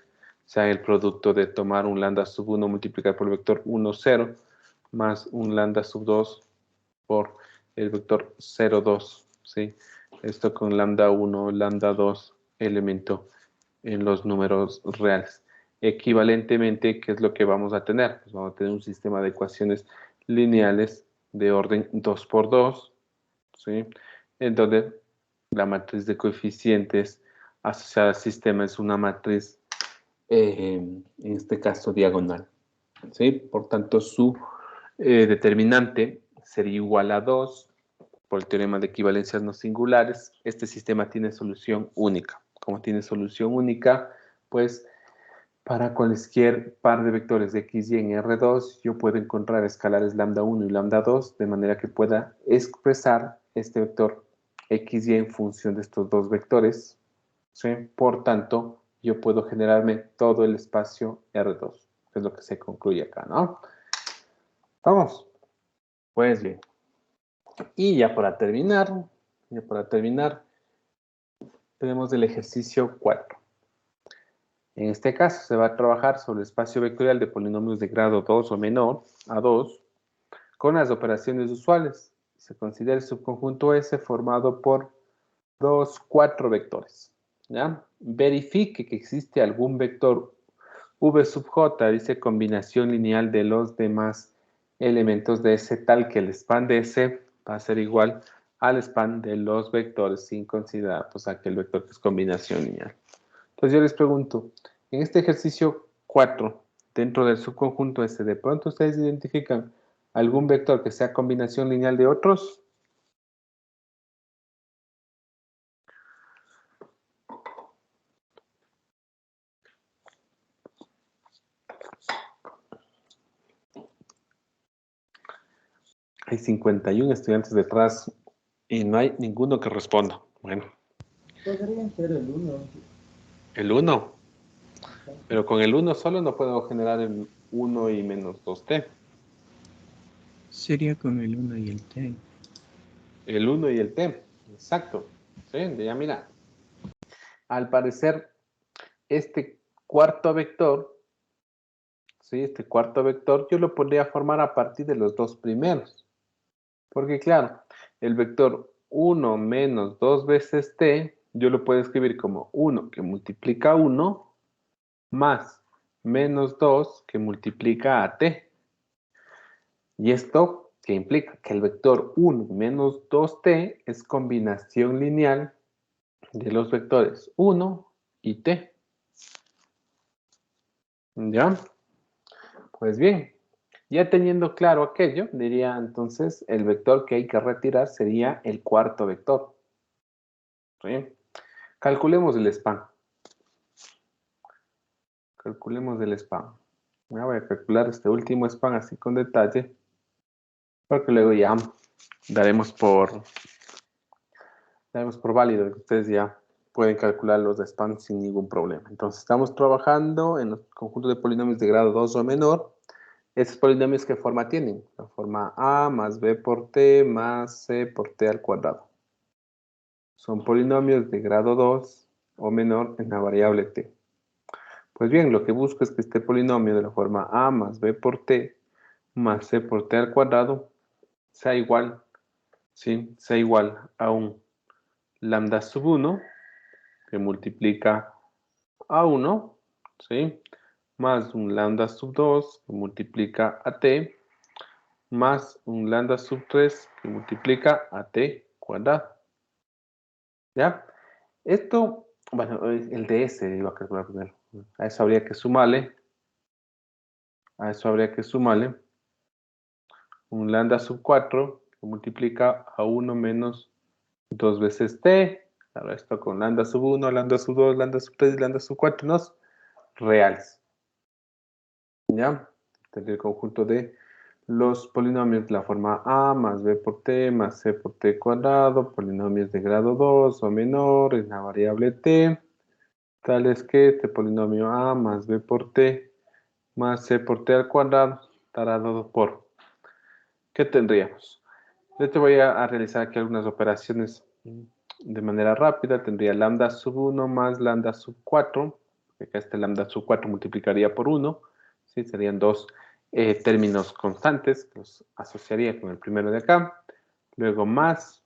sean el producto de tomar un lambda sub 1 multiplicado por el vector 1, 0, más un lambda sub 2 por el vector 0, 2, ¿sí? Esto con lambda 1, lambda 2, elemento en los números reales. Equivalentemente, ¿qué es lo que vamos a tener? Pues vamos a tener un sistema de ecuaciones lineales de orden 2 por 2, ¿sí?, en donde la matriz de coeficientes asociada al sistema es una matriz, en este caso, diagonal, ¿sí? Por tanto, su determinante sería igual a 2 por el teorema de equivalencias no singulares. Este sistema tiene solución única. Como tiene solución única, pues para cualquier par de vectores de x, y en R2, yo puedo encontrar escalares lambda 1 y lambda 2, de manera que pueda expresar este vector x, y en función de estos 2 vectores, ¿sí? Por tanto, yo puedo generarme todo el espacio R2, que es lo que se concluye acá, ¿no? ¿Vamos? Pues bien. Y ya para terminar, tenemos el ejercicio 4. En este caso se va a trabajar sobre el espacio vectorial de polinomios de grado 2 o menor a 2 con las operaciones usuales. Se considera el subconjunto S formado por 4 vectores. ¿Ya? Verifique que existe algún vector V sub J, dice combinación lineal de los demás elementos de S, tal que el span de S va a ser igual al span de los vectores sin considerar pues aquel vector que es combinación lineal. Entonces yo les pregunto, en este ejercicio 4, dentro del subconjunto S, ¿de pronto ustedes identifican algún vector que sea combinación lineal de otros? Hay 51 estudiantes detrás y no hay ninguno que responda. Bueno. Podría ser el 1. ¿El 1? Pero con el 1 solo no puedo generar el 1 y menos 2t. Sería con el 1 y el t. El 1 y el t, exacto. ¿Sí? Ya mira. Al parecer, este cuarto vector, ¿sí?, este cuarto vector yo lo podría formar a partir de los 2 primeros. Porque claro, el vector 1 menos 2 veces t, yo lo puedo escribir como 1 que multiplica 1 más menos 2 que multiplica a t. ¿Y esto qué implica? Que el vector 1 menos 2t es combinación lineal de los vectores 1 y t. ¿Ya? Pues bien, ya teniendo claro aquello, diría entonces el vector que hay que retirar sería el cuarto vector. ¿Sí? Calculemos el span. Calculemos el span. Ya voy a calcular este último span así con detalle, porque luego ya daremos por válido que ustedes ya pueden calcular los spans sin ningún problema. Entonces estamos trabajando en los conjuntos de polinomios de grado 2 o menor. Esos polinomios, ¿qué forma tienen? La forma a más b por t más c por t al cuadrado. Son polinomios de grado 2 o menor en la variable t. Pues bien, lo que busco es que este polinomio de la forma a más b por t más c por t al cuadrado sea igual, ¿sí? Sea igual a un lambda sub 1 que multiplica a 1, ¿sí? Más un lambda sub 2 que multiplica a t, más un lambda sub 3 que multiplica a t cuadrado. ¿Ya? Esto, bueno, el ds iba a calcular primero. A eso habría que sumarle. Un lambda sub 4 que multiplica a 1 menos 2 veces t. Claro, esto con lambda sub 1, lambda sub 2, lambda sub 3 y lambda sub 4 unos reales. ¿Ya? Tendría el conjunto de los polinomios de la forma a más b por t más c por t cuadrado, polinomios de grado 2 o menor en la variable t, tales que este polinomio a más b por t más c por t al cuadrado estará dado por, ¿qué tendríamos? Yo te voy a realizar aquí algunas operaciones de manera rápida. Tendría lambda sub 1 más lambda sub 4, acá este lambda sub 4 multiplicaría por 1, ¿sí? Serían dos términos constantes que los asociaría con el primero de acá. Luego más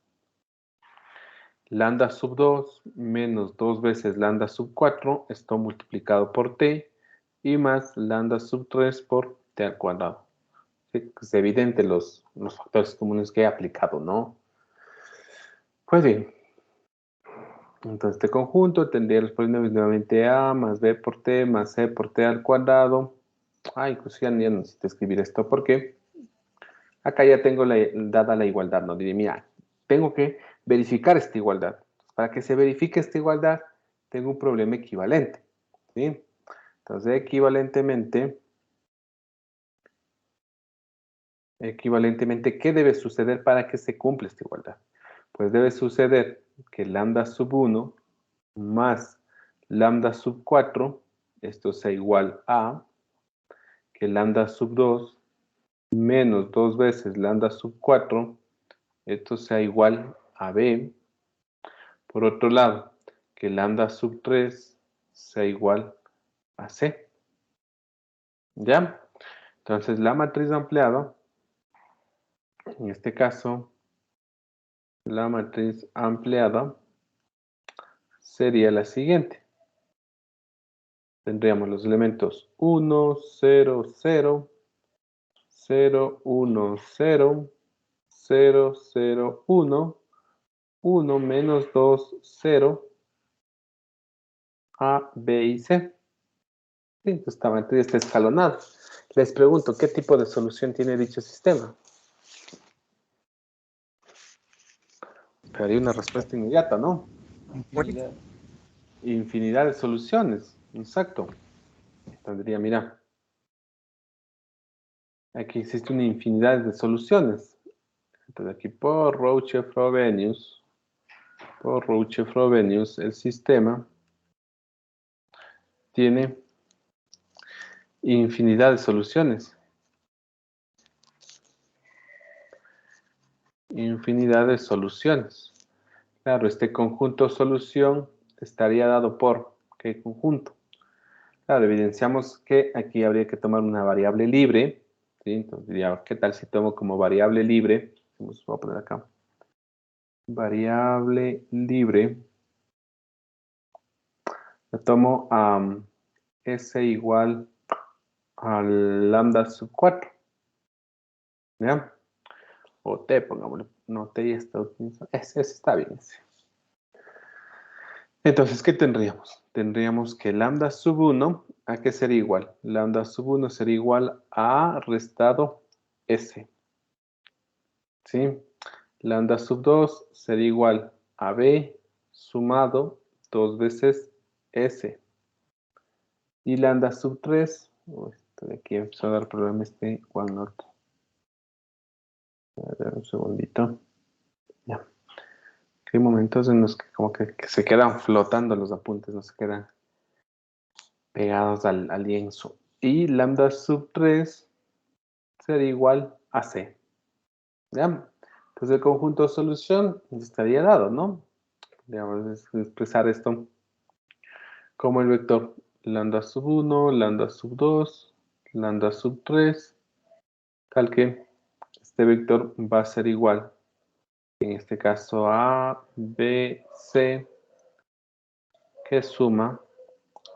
lambda sub 2 menos 2 veces lambda sub 4, esto multiplicado por t, y más lambda sub 3 por t al cuadrado. ¿Sí? Es evidente los factores comunes que he aplicado, ¿no? Pues bien, entonces este conjunto tendría los polinomios nuevamente a más b por t más c por t al cuadrado. Incluso ya no necesito escribir esto porque acá ya tengo dada la igualdad, ¿no? Diré, mira, tengo que verificar esta igualdad. Para que se verifique esta igualdad, tengo un problema equivalente, ¿sí? Entonces, equivalentemente, ¿qué debe suceder para que se cumpla esta igualdad? Pues debe suceder que lambda sub 1 más lambda sub 4, esto sea igual a que lambda sub 2 menos 2 veces lambda sub 4, esto sea igual a b. Por otro lado, que lambda sub 3 sea igual a c. ¿Ya? Entonces la matriz ampliada, en este caso, la matriz ampliada sería la siguiente. Tendríamos los elementos 1, 0, 0, 0, 1, 0, 0, 0, 1, 1 menos 2, 0, A, B y C. Sí, entonces esta matriz está escalonada. Les pregunto, ¿qué tipo de solución tiene dicho sistema? Pero hay una respuesta inmediata, ¿no? Infinidad. Infinidad de soluciones, exacto. Tendría, mira, aquí existe una infinidad de soluciones. Entonces aquí por Roche-Frobenius, el sistema tiene infinidad de soluciones. Infinidad de soluciones. Claro, este conjunto solución estaría dado por ¿qué conjunto? Claro, evidenciamos que aquí habría que tomar una variable libre, ¿sí? Entonces diría, ¿qué tal si tomo como variable libre? Voy a poner acá. Variable libre. La tomo a S igual al lambda sub 4. ¿Ya? O t, pongámosle. No, t ya está utilizado. Ese está bien. Ese. Entonces, ¿qué tendríamos? Tendríamos que lambda sub 1, ¿a qué sería igual? Lambda sub 1 sería igual a restado s. ¿Sí? Lambda sub 2 sería igual a b sumado 2 veces s. Y lambda sub 3, esto de aquí empezó a dar problema este OneNote. A ver, un segundito. Ya. Hay momentos en los que como que se quedan flotando los apuntes, no se quedan pegados al lienzo. Y lambda sub 3 sería igual a c. ¿Ya? Entonces el conjunto de solución estaría dado, ¿no? Digamos, expresar esto como el vector lambda sub 1, lambda sub 2, lambda sub 3, tal que este vector va a ser igual, en este caso a b, c, que suma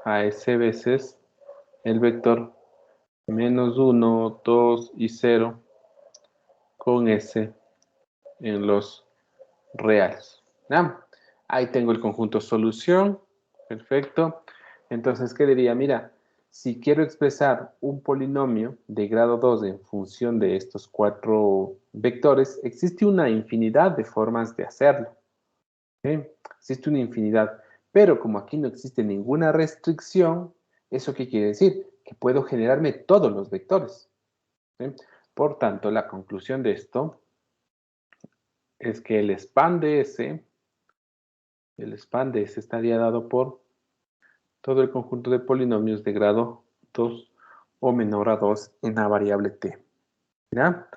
a s veces el vector menos 1, 2 y 0 con s en los reales. ¿Ya? Ahí tengo el conjunto solución. Perfecto. Entonces, ¿qué diría? Mira, si quiero expresar un polinomio de grado 2 en función de estos 4 vectores, existe una infinidad de formas de hacerlo. ¿Sí? Existe una infinidad. Pero como aquí no existe ninguna restricción, ¿eso qué quiere decir? Que puedo generarme todos los vectores. ¿Sí? Por tanto, la conclusión de esto es que el span de S estaría dado por todo el conjunto de polinomios de grado 2 o menor a 2 en la variable t. ¿Ya?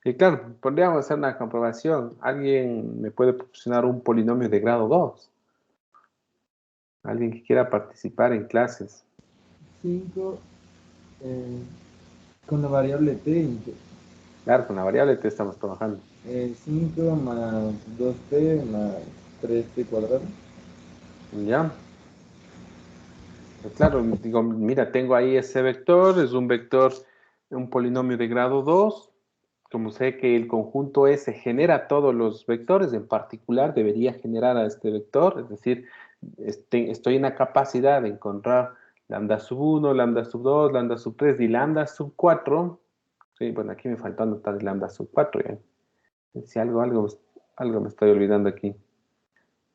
Y claro, podríamos hacer una comprobación. ¿Alguien me puede proporcionar un polinomio de grado 2? ¿Alguien que quiera participar en clases? 5 con la variable t. Claro, con la variable t estamos trabajando. 5 más 2t más 3t cuadrado. ¿Ya? Pues claro, digo, mira, tengo ahí ese vector, es un vector, un polinomio de grado 2. Como sé que el conjunto S genera todos los vectores, en particular debería generar a este vector, es decir, estoy en la capacidad de encontrar lambda sub 1, lambda sub 2, lambda sub 3 y lambda sub 4. Sí, bueno, aquí me faltó anotar el lambda sub 4. ¿Ya? Si algo me estoy olvidando aquí.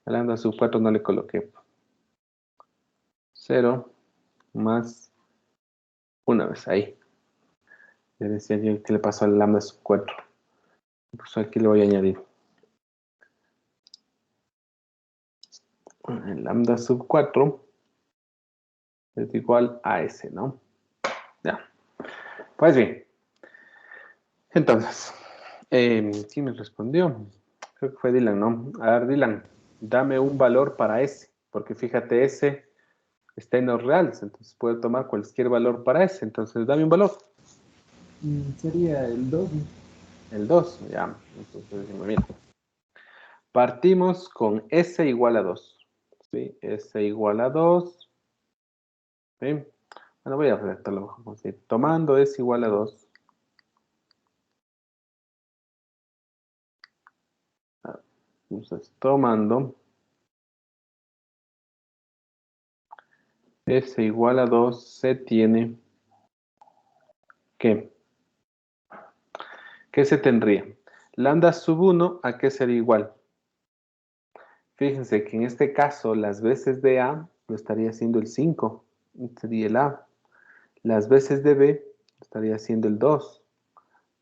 El lambda sub 4 no le coloqué. 0 más una vez ahí. Ya decía yo que le pasó al lambda sub 4. Pues aquí le voy a añadir. El lambda sub 4 es igual a S, ¿no? Ya. Pues bien. Entonces, ¿quién me respondió? Creo que fue Dylan, ¿no? A ver, Dylan, dame un valor para S, porque fíjate, S está en los reales, entonces puedo tomar cualquier valor para S. Entonces, dame un valor. Sería el 2. El 2, ya. Entonces, decimos, mira. Partimos con S igual a 2. ¿Sí? S igual a 2. ¿Sí? Bueno, voy a redactarlo mejor así. Tomando S igual a 2. Entonces, tomando S igual a 2, se tiene que. ¿Qué se tendría? Lambda sub 1, ¿a qué sería igual? Fíjense que en este caso, las veces de A lo estaría haciendo el 5. Sería el A. Las veces de B lo estaría haciendo el 2.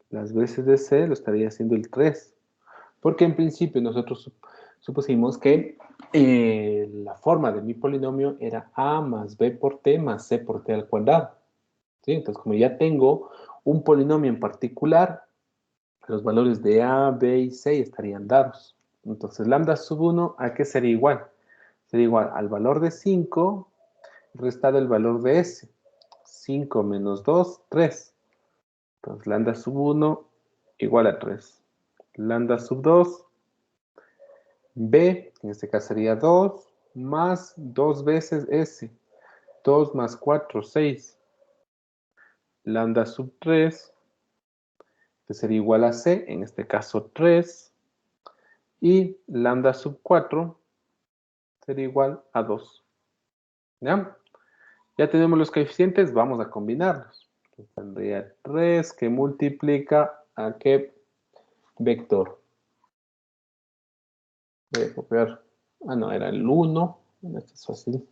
Las veces de C lo estaría haciendo el 3. Porque en principio nosotros supusimos que la forma de mi polinomio era A más B por T más C por T al cuadrado. ¿Sí? Entonces, como ya tengo un polinomio en particular, los valores de A, B y C estarían dados. Entonces, lambda sub 1, ¿a qué sería igual? Sería igual al valor de 5 restado el valor de S. 5 menos 2, 3. Entonces, lambda sub 1 igual a 3. Lambda sub 2, B, en este caso sería 2, más 2 veces S. 2 más 4, 6. lambda sub 3, que sería igual a c, en este caso 3, y lambda sub 4 sería igual a 2. ¿Ya? Ya tenemos los coeficientes, vamos a combinarlos. Entonces, tendría 3 que multiplica a qué vector. Voy a copiar. Ah, no, era el 1. Este es fácil.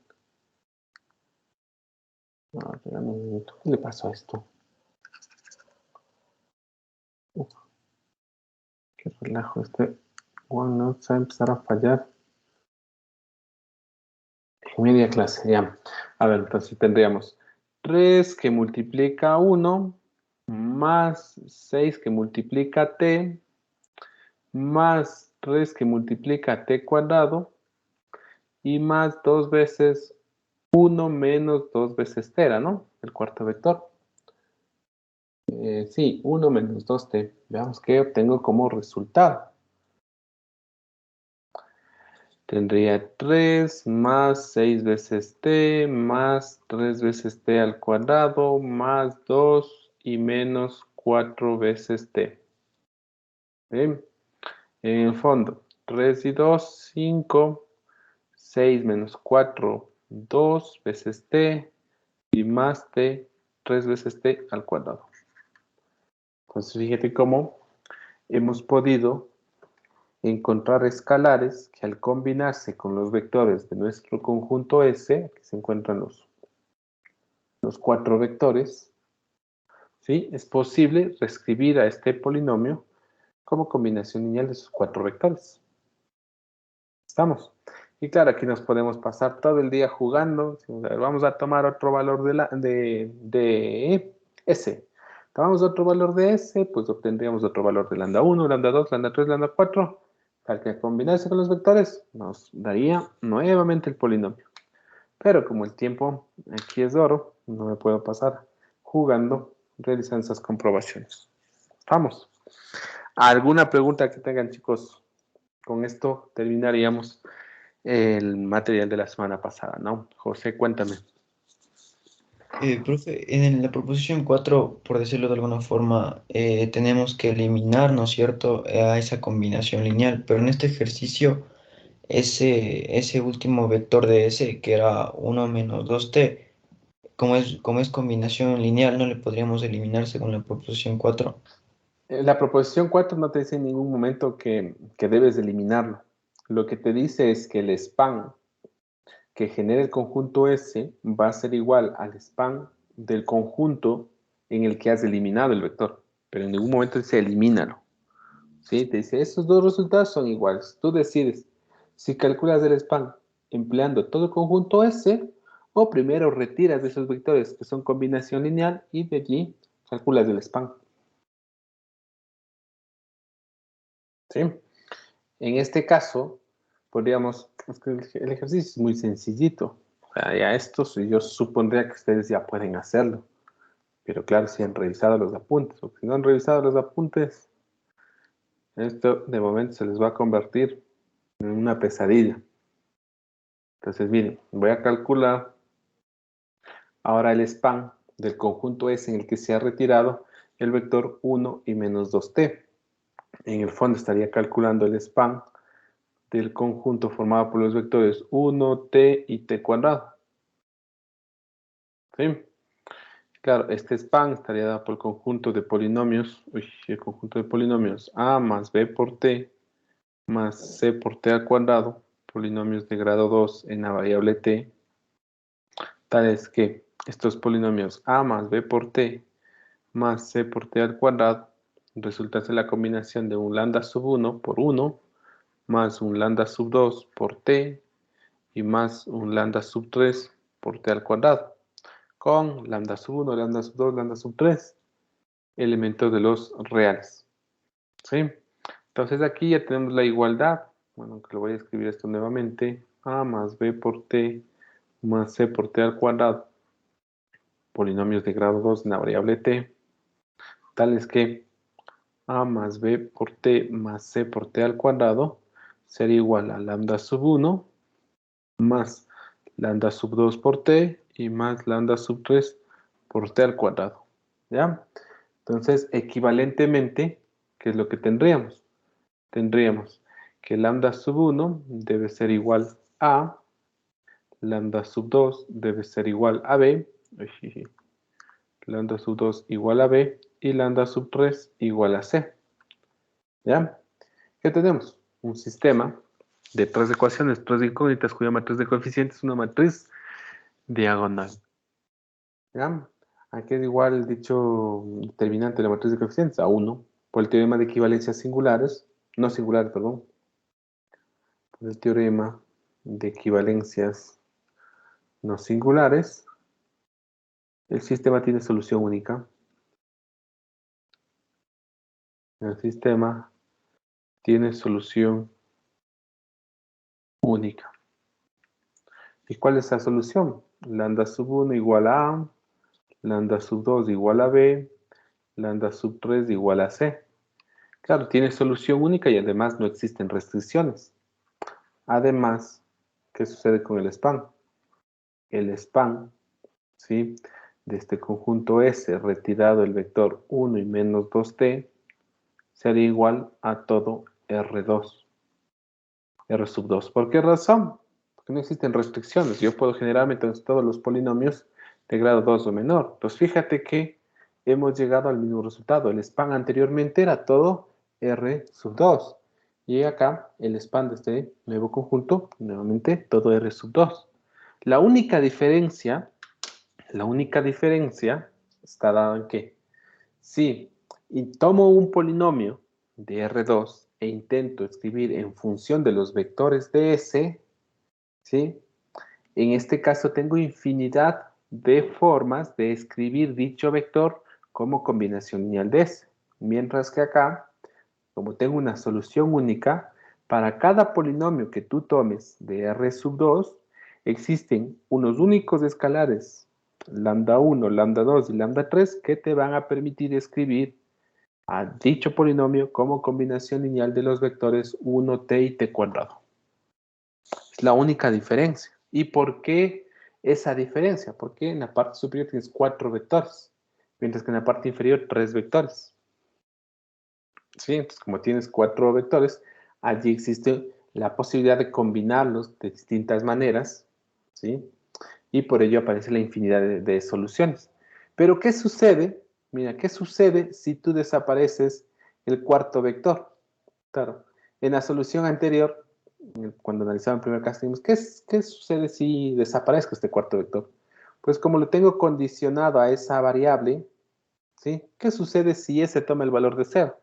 No, espérame un minuto. ¿Qué le pasó a esto? Uf, qué relajo. Este OneNote va a empezar a fallar. En media clase, ya. A ver, entonces tendríamos 3 que multiplica 1 más 6 que multiplica t más 3 que multiplica t cuadrado y más 2 veces 1 menos 2 veces t, ¿no? El cuarto vector. Sí, 1 menos 2t. Veamos qué obtengo como resultado. Tendría 3 más 6 veces t más 3 veces t al cuadrado más 2 y menos 4 veces t. Bien. En el fondo, 3 y 2, 5. 6 menos 4, 2 veces t y más t, 3 veces t al cuadrado. Entonces, fíjate cómo hemos podido encontrar escalares que al combinarse con los vectores de nuestro conjunto S, aquí se encuentran los 4 vectores, ¿sí? Es posible reescribir a este polinomio como combinación lineal de sus 4 vectores. ¿Estamos? Y claro, aquí nos podemos pasar todo el día jugando. Vamos a tomar otro valor de S. Tomamos otro valor de S, pues obtendríamos otro valor de lambda 1, lambda 2, lambda 3, lambda 4. Para que combinarse con los vectores, nos daría nuevamente el polinomio. Pero como el tiempo aquí es oro, no me puedo pasar jugando, realizando esas comprobaciones. Vamos. ¿Alguna pregunta que tengan, chicos? Con esto terminaríamos el material de la semana pasada, ¿no? José, cuéntame. Profe, en la proposición 4, por decirlo de alguna forma, tenemos que eliminar, ¿no es cierto?, a esa combinación lineal, pero en este ejercicio, ese último vector de S, que era 1 menos 2t, como es combinación lineal, no le podríamos eliminar según la proposición 4. La proposición 4 no te dice en ningún momento que debes eliminarlo. Lo que te dice es que el span que genera el conjunto S va a ser igual al span del conjunto en el que has eliminado el vector. Pero en ningún momento dice elimínalo. ¿Sí? Te dice, esos dos resultados son iguales. Tú decides si calculas el span empleando todo el conjunto S o primero retiras de esos vectores que son combinación lineal y de allí calculas el span. ¿Sí? En este caso, podríamos, es que el ejercicio es muy sencillito. O sea, ya esto yo supondría que ustedes ya pueden hacerlo. Pero claro, si han revisado los apuntes, o si no han revisado los apuntes, esto de momento se les va a convertir en una pesadilla. Entonces, miren, voy a calcular ahora el span del conjunto S en el que se ha retirado el vector 1 y menos 2t. En el fondo estaría calculando el span del conjunto formado por los vectores 1, t y t cuadrado. ¿Sí? Claro, este span estaría dado por el conjunto de polinomios, el conjunto de polinomios a más b por t más c por t al cuadrado, polinomios de grado 2 en la variable t, tales que estos polinomios a más b por t más c por t al cuadrado resulta ser la combinación de un lambda sub 1 por 1 más un lambda sub 2 por t y más un lambda sub 3 por t al cuadrado, con lambda sub 1, lambda sub 2, lambda sub 3, elementos de los reales. ¿Sí? Entonces aquí ya tenemos la igualdad. Bueno, que lo voy a escribir esto nuevamente. A más b por t más c por t al cuadrado. Polinomios de grado 2 en la variable t. Tales que a más b por t más c por t al cuadrado sería igual a lambda sub 1 más lambda sub 2 por t y más lambda sub 3 por t al cuadrado. ¿Ya? Entonces, equivalentemente, ¿qué es lo que tendríamos? Tendríamos que lambda sub 1 debe ser igual a lambda sub 2 debe ser igual a b, lambda sub 2 igual a b y lambda sub 3 igual a c. ¿Ya? ¿Qué tenemos? Un sistema de tres ecuaciones, tres incógnitas, cuya matriz de coeficientes es una matriz diagonal. ¿Ya? Aquí es igual el dicho determinante de la matriz de coeficientes, a 1, por el teorema de equivalencias singulares, no singulares, perdón, por el teorema de equivalencias no singulares, el sistema tiene solución única. El sistema tiene solución única. ¿Y cuál es la solución? Lambda sub 1 igual a A, lambda sub 2 igual a B, lambda sub 3 igual a C. Claro, tiene solución única y además no existen restricciones. Además, ¿qué sucede con el span? El span, ¿sí?, de este conjunto S retirado el vector 1 y menos 2t sería igual a todo R2. R sub 2. ¿Por qué razón? Porque no existen restricciones. Yo puedo generarme entonces todos los polinomios de grado 2 o menor. Entonces fíjate que hemos llegado al mismo resultado. El span anteriormente era todo R sub 2. Y acá el span de este nuevo conjunto, nuevamente todo R sub 2. La única diferencia está dada en que si tomo un polinomio de R2 e intento escribir en función de los vectores de S, ¿sí?, en este caso tengo infinidad de formas de escribir dicho vector como combinación lineal de S. Mientras que acá, como tengo una solución única, para cada polinomio que tú tomes de R sub 2, existen unos únicos escalares, lambda 1, lambda 2 y lambda 3, que te van a permitir escribir a dicho polinomio como combinación lineal de los vectores 1t y t cuadrado. Es la única diferencia. ¿Y por qué esa diferencia? Porque en la parte superior tienes 4 vectores, mientras que en la parte inferior 3 vectores. ¿Sí? Entonces, como tienes 4 vectores, allí existe la posibilidad de combinarlos de distintas maneras, ¿sí?, y por ello aparece la infinidad de soluciones. Pero ¿qué sucede? Mira, ¿qué sucede si tú desapareces el cuarto vector? Claro, en la solución anterior, cuando analizaba el primer caso, dijimos, ¿qué sucede si desaparezca este cuarto vector? Pues como lo tengo condicionado a esa variable, ¿sí?, ¿qué sucede si ese toma el valor de 0?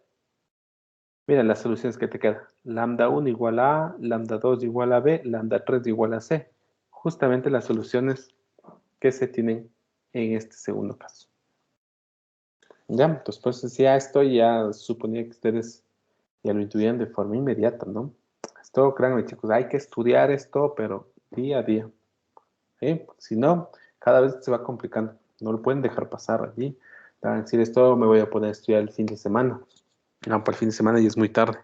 Mira las soluciones que te quedan. Lambda 1 igual a A, lambda 2 igual a B, lambda 3 igual a C. Justamente las soluciones que se tienen en este segundo caso. Ya, entonces pues decía esto, ya suponía que ustedes ya lo intuían de forma inmediata, ¿no? Esto, créanme chicos, hay que estudiar esto, pero día a día. ¿Sí? Si no, cada vez se va complicando. No lo pueden dejar pasar allí. Van a decir, esto me voy a poner a estudiar el fin de semana. No, para el fin de semana ya es muy tarde.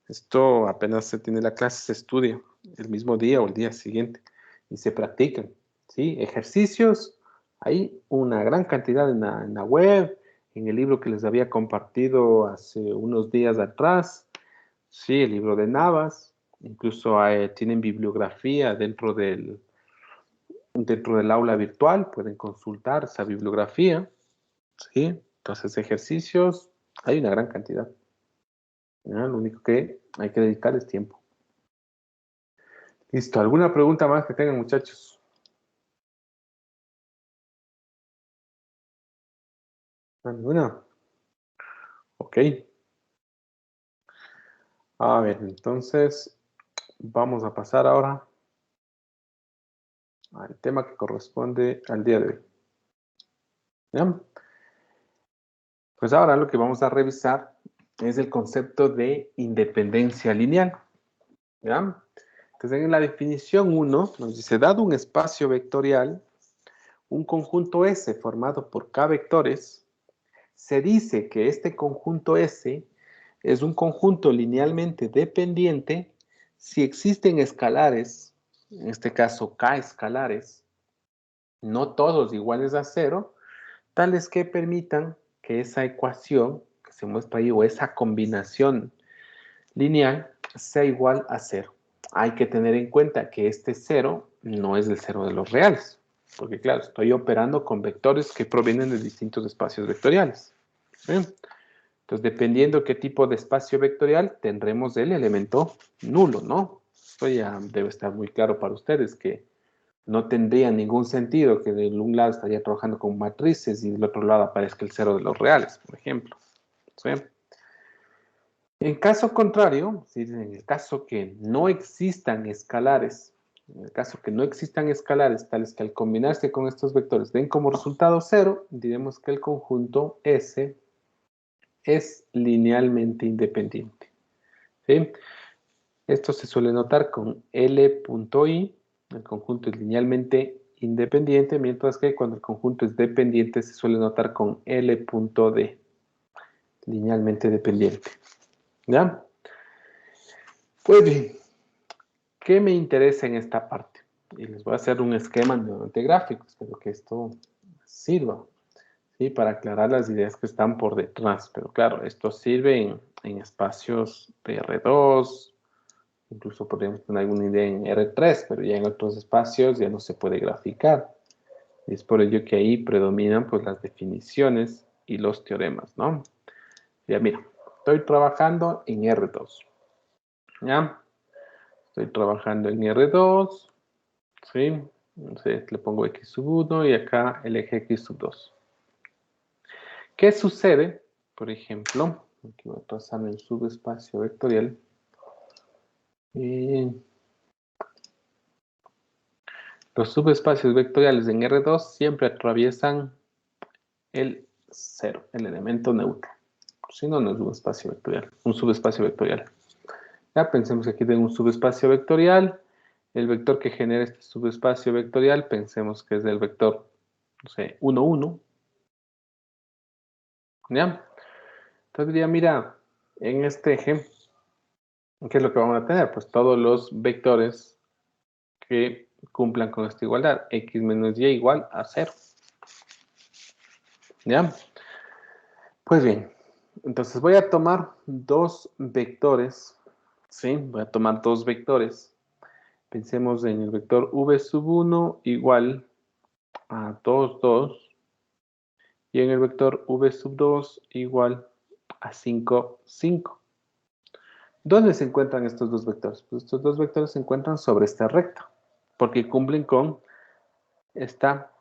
Esto apenas se tiene la clase, se estudia el mismo día o el día siguiente y se practican, ¿sí? Ejercicios, hay una gran cantidad en la web, en el libro que les había compartido hace unos días atrás, sí, el libro de Navas, incluso tienen bibliografía dentro del aula virtual, pueden consultar esa bibliografía, ¿sí? Entonces, ejercicios, hay una gran cantidad. ¿Ya? Lo único que hay que dedicar es tiempo. Listo. ¿Alguna pregunta más que tengan, muchachos? ¿Alguna? Ok. A ver, entonces vamos a pasar ahora al tema que corresponde al día de hoy. ¿Ya? Pues ahora lo que vamos a revisar es el concepto de independencia lineal. ¿Ya? Entonces en la definición 1 nos dice, dado un espacio vectorial, un conjunto S formado por K vectores, se dice que este conjunto S es un conjunto linealmente dependiente si existen escalares, en este caso K escalares, no todos iguales a 0, tales que permitan que esa ecuación que se muestra ahí o esa combinación lineal sea igual a 0. Hay que tener en cuenta que este 0 no es el 0 de los reales, porque claro, estoy operando con vectores que provienen de distintos espacios vectoriales. ¿Sí? Entonces, dependiendo qué tipo de espacio vectorial, tendremos el elemento nulo, ¿no? Esto ya debe estar muy claro para ustedes, que no tendría ningún sentido que de un lado estaría trabajando con matrices y del otro lado aparezca el 0 de los reales, por ejemplo. ¿Sí? En caso contrario, en el caso que no existan escalares, tales que al combinarse con estos vectores den como resultado 0, diremos que el conjunto S es linealmente independiente. ¿Sí? Esto se suele notar con L.I, el conjunto es linealmente independiente, mientras que cuando el conjunto es dependiente se suele notar con L.D, linealmente dependiente. ¿Ya? Pues bien, ¿qué me interesa en esta parte? Y les voy a hacer un esquema nuevamente gráfico, espero que esto sirva, ¿sí? Para aclarar las ideas que están por detrás. Pero claro, esto sirve en espacios de R2, incluso podríamos tener alguna idea en R3, pero ya en otros espacios ya no se puede graficar. Y es por ello que ahí predominan pues las definiciones y los teoremas, ¿no? Ya mira, estoy trabajando en R2. ¿Ya? Estoy trabajando en R2, ¿sí? Entonces le pongo X sub 1 y acá el eje X sub 2. ¿Qué sucede? Por ejemplo, aquí voy a trazar un subespacio vectorial. Los subespacios vectoriales en R2 siempre atraviesan el 0, el elemento neutro. Si no, no es un espacio vectorial, un subespacio vectorial. Ya pensemos aquí de un subespacio vectorial. El vector que genera este subespacio vectorial, pensemos que es el vector, no sé, 1, 1. ¿Ya? Entonces diría, mira, en este eje, ¿qué es lo que vamos a tener? Pues todos los vectores que cumplan con esta igualdad. X menos Y igual a 0. ¿Ya? Pues bien, entonces voy a tomar dos vectores, ¿sí? Voy a tomar dos vectores. Pensemos en el vector v sub 1 igual a 2, 2. Y en el vector v sub 2 igual a 5, 5. ¿Dónde se encuentran estos dos vectores? Pues estos dos vectores se encuentran sobre esta recta, porque cumplen con esta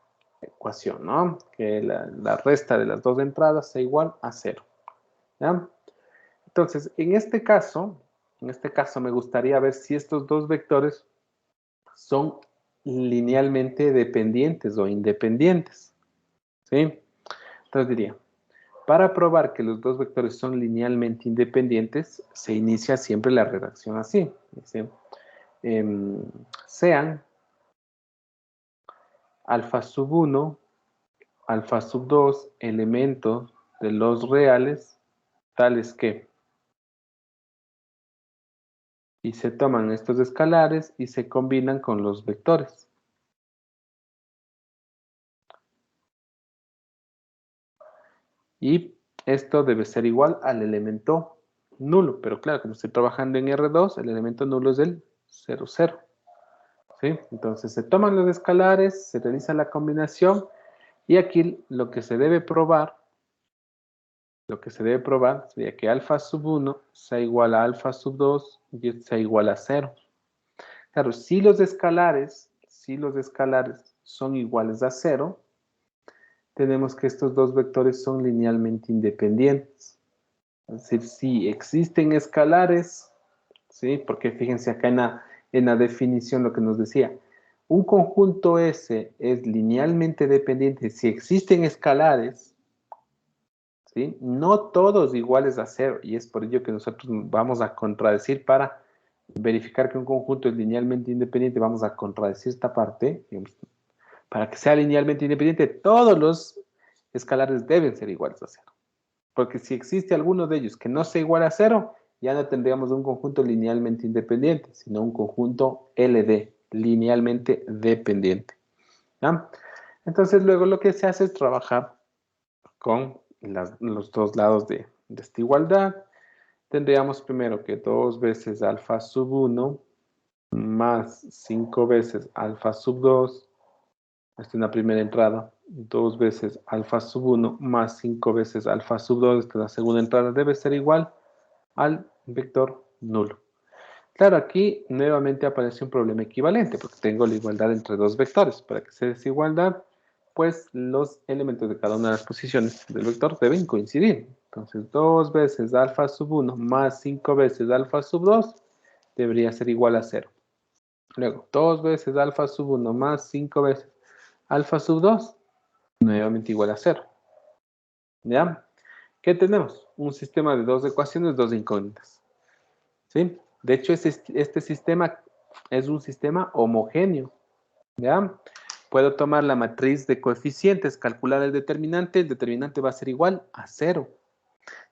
ecuación, ¿no? Que la resta de las dos entradas sea igual a 0. ¿Ya? Entonces, en este caso me gustaría ver si estos dos vectores son linealmente dependientes o independientes. ¿Sí? Entonces diría, para probar que los dos vectores son linealmente independientes, se inicia siempre la redacción así. Dice, sean alfa sub 1, alfa sub 2 elementos de los reales, tales que, y se toman estos escalares y se combinan con los vectores. Y esto debe ser igual al elemento nulo, pero claro, como estoy trabajando en R2, el elemento nulo es el 0, 0. ¿Sí? Entonces se toman los escalares, se realiza la combinación y aquí lo que se debe probar sería que alfa sub 1 sea igual a alfa sub 2 y sea igual a 0. Claro, si los escalares son iguales a 0, tenemos que estos dos vectores son linealmente independientes. Es decir, si existen escalares, ¿sí? Porque fíjense acá en la definición lo que nos decía. Un conjunto S es linealmente dependiente si existen escalares, ¿sí? No todos iguales a 0, y es por ello que nosotros vamos a contradecir para verificar que un conjunto es linealmente independiente, vamos a contradecir esta parte. Digamos, para que sea linealmente independiente, todos los escalares deben ser iguales a 0. Porque si existe alguno de ellos que no sea igual a 0, ya no tendríamos un conjunto linealmente independiente, sino un conjunto LD, linealmente dependiente. ¿Ya? Entonces luego lo que se hace es trabajar con los dos lados de esta igualdad. Tendríamos primero que 2 veces alfa sub 1 más 5 veces alfa sub 2. Esta es una primera entrada. 2 veces alfa sub 1 más 5 veces alfa sub 2. Esta es la segunda entrada. Debe ser igual al vector nulo. Claro, aquí nuevamente aparece un problema equivalente porque tengo la igualdad entre dos vectores. Para que sea desigualdad, pues los elementos de cada una de las posiciones del vector deben coincidir. Entonces, 2 veces alfa sub 1 más 5 veces alfa sub 2 debería ser igual a 0. Luego, 2 veces alfa sub 1 más 5 veces alfa sub 2, nuevamente igual a 0. ¿Ya? ¿Qué tenemos? Un sistema de dos ecuaciones, dos incógnitas. ¿Sí? De hecho, este sistema es un sistema homogéneo. ¿Ya? Puedo tomar la matriz de coeficientes, calcular el determinante va a ser igual a 0.